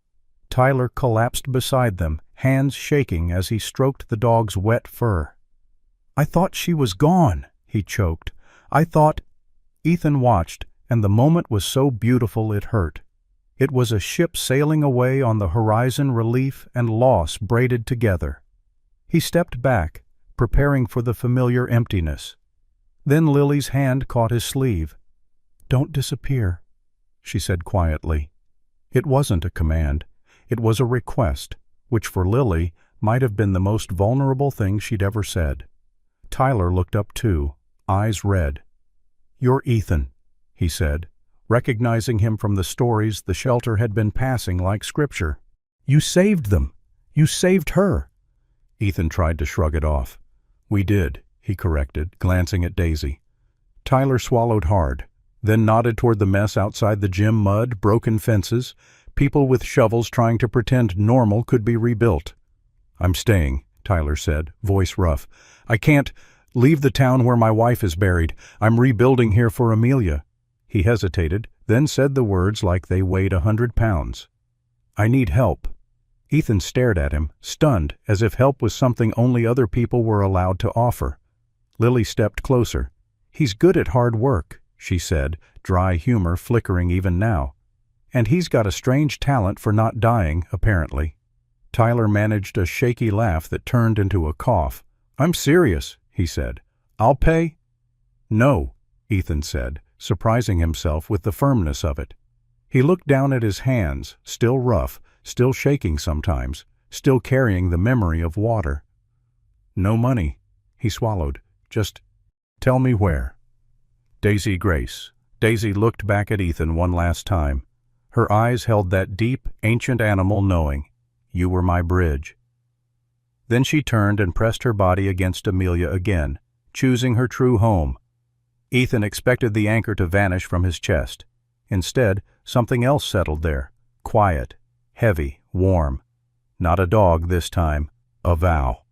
Tyler collapsed beside them, hands shaking as he stroked the dog's wet fur. "I thought she was gone," he choked. "I thought—" Ethan watched, and the moment was so beautiful it hurt. It was a ship sailing away on the horizon, relief and loss braided together. He stepped back, preparing for the familiar emptiness. Then Lily's hand caught his sleeve. "Don't disappear," she said quietly. It wasn't a command. It was a request, which for Lily might have been the most vulnerable thing she'd ever said. Tyler looked up too, eyes red. "You're Ethan," he said, recognizing him from the stories the shelter had been passing like scripture. "You saved them. You saved her." Ethan tried to shrug it off. "We did," he corrected, glancing at Daisy. Tyler swallowed hard, then nodded toward the mess outside the gym, mud, broken fences, people with shovels trying to pretend normal could be rebuilt. "I'm staying," Tyler said, voice rough. "I can't leave the town where my wife is buried. I'm rebuilding here for Amelia." He hesitated, then said the words like they weighed 100 pounds. "I need help." Ethan stared at him, stunned, as if help was something only other people were allowed to offer. Lily stepped closer. "He's good at hard work," she said, dry humor flickering even now. "And he's got a strange talent for not dying, apparently." Tyler managed a shaky laugh that turned into a cough. "I'm serious," he said. "I'll pay—" "No," Ethan said, surprising himself with the firmness of it. He looked down at his hands, still rough, still shaking sometimes, still carrying the memory of water. "No money," he swallowed. "Just tell me where." "Daisy Grace." Daisy looked back at Ethan one last time. Her eyes held that deep, ancient animal knowing. "You were my bridge." Then she turned and pressed her body against Amelia again, choosing her true home. Ethan expected the anchor to vanish from his chest. Instead, something else settled there, quiet, heavy, warm. Not a dog this time, a vow.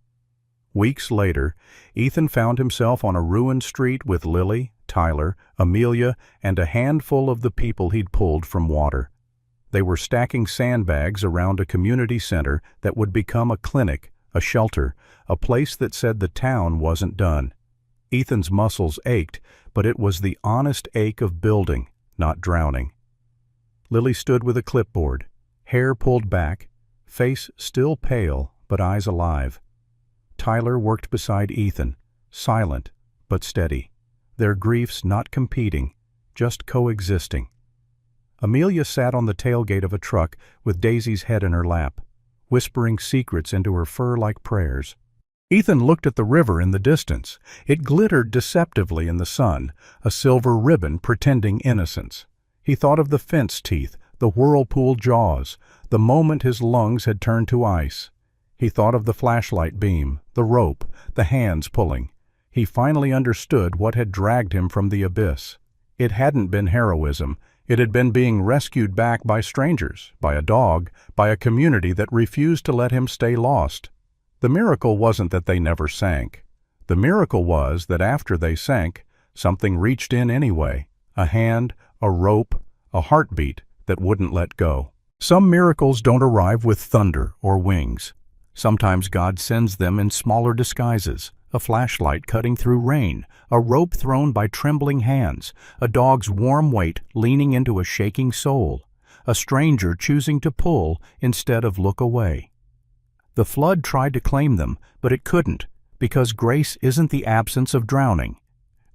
Weeks later, Ethan found himself on a ruined street with Lily, Tyler, Amelia, and a handful of the people he'd pulled from water. They were stacking sandbags around a community center that would become a clinic, a shelter, a place that said the town wasn't done. Ethan's muscles ached, but it was the honest ache of building, not drowning. Lily stood with a clipboard, hair pulled back, face still pale but eyes alive. Tyler worked beside Ethan, silent but steady, their griefs not competing, just coexisting. Amelia sat on the tailgate of a truck with Daisy's head in her lap, whispering secrets into her fur-like prayers. Ethan looked at the river in the distance. It glittered deceptively in the sun, a silver ribbon pretending innocence. He thought of the fence teeth, the whirlpool jaws, the moment his lungs had turned to ice. He thought of the flashlight beam, the rope, the hands pulling. He finally understood what had dragged him from the abyss. It hadn't been heroism. It had been being rescued back by strangers, by a dog, by a community that refused to let him stay lost. The miracle wasn't that they never sank. The miracle was that after they sank, something reached in anyway, a hand, a rope, a heartbeat that wouldn't let go. Some miracles don't arrive with thunder or wings. Sometimes God sends them in smaller disguises, a flashlight cutting through rain, a rope thrown by trembling hands, a dog's warm weight leaning into a shaking soul, a stranger choosing to pull instead of look away. The flood tried to claim them, but it couldn't, because grace isn't the absence of drowning.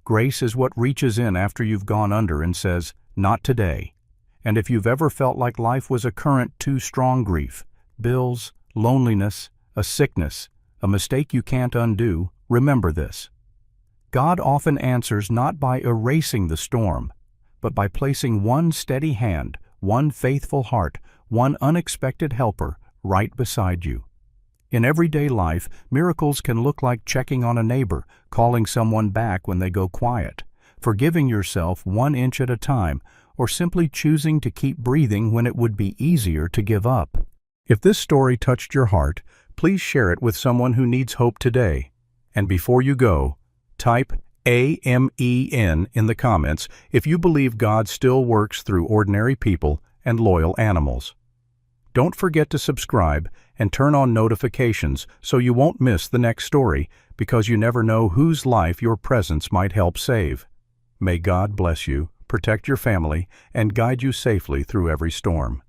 Grace is what reaches in after you've gone under and says, "Not today." And if you've ever felt like life was a current too strong grief, bills, loneliness, a sickness, a mistake you can't undo, remember this. God often answers not by erasing the storm, but by placing one steady hand, one faithful heart, one unexpected helper right beside you. In everyday life, miracles can look like checking on a neighbor, calling someone back when they go quiet, forgiving yourself 1 inch at a time, or simply choosing to keep breathing when it would be easier to give up. If this story touched your heart, please share it with someone who needs hope today. And before you go, type AMEN in the comments if you believe God still works through ordinary people and loyal animals. Don't forget to subscribe and turn on notifications so you won't miss the next story, because you never know whose life your presence might help save. May God bless you, protect your family, and guide you safely through every storm.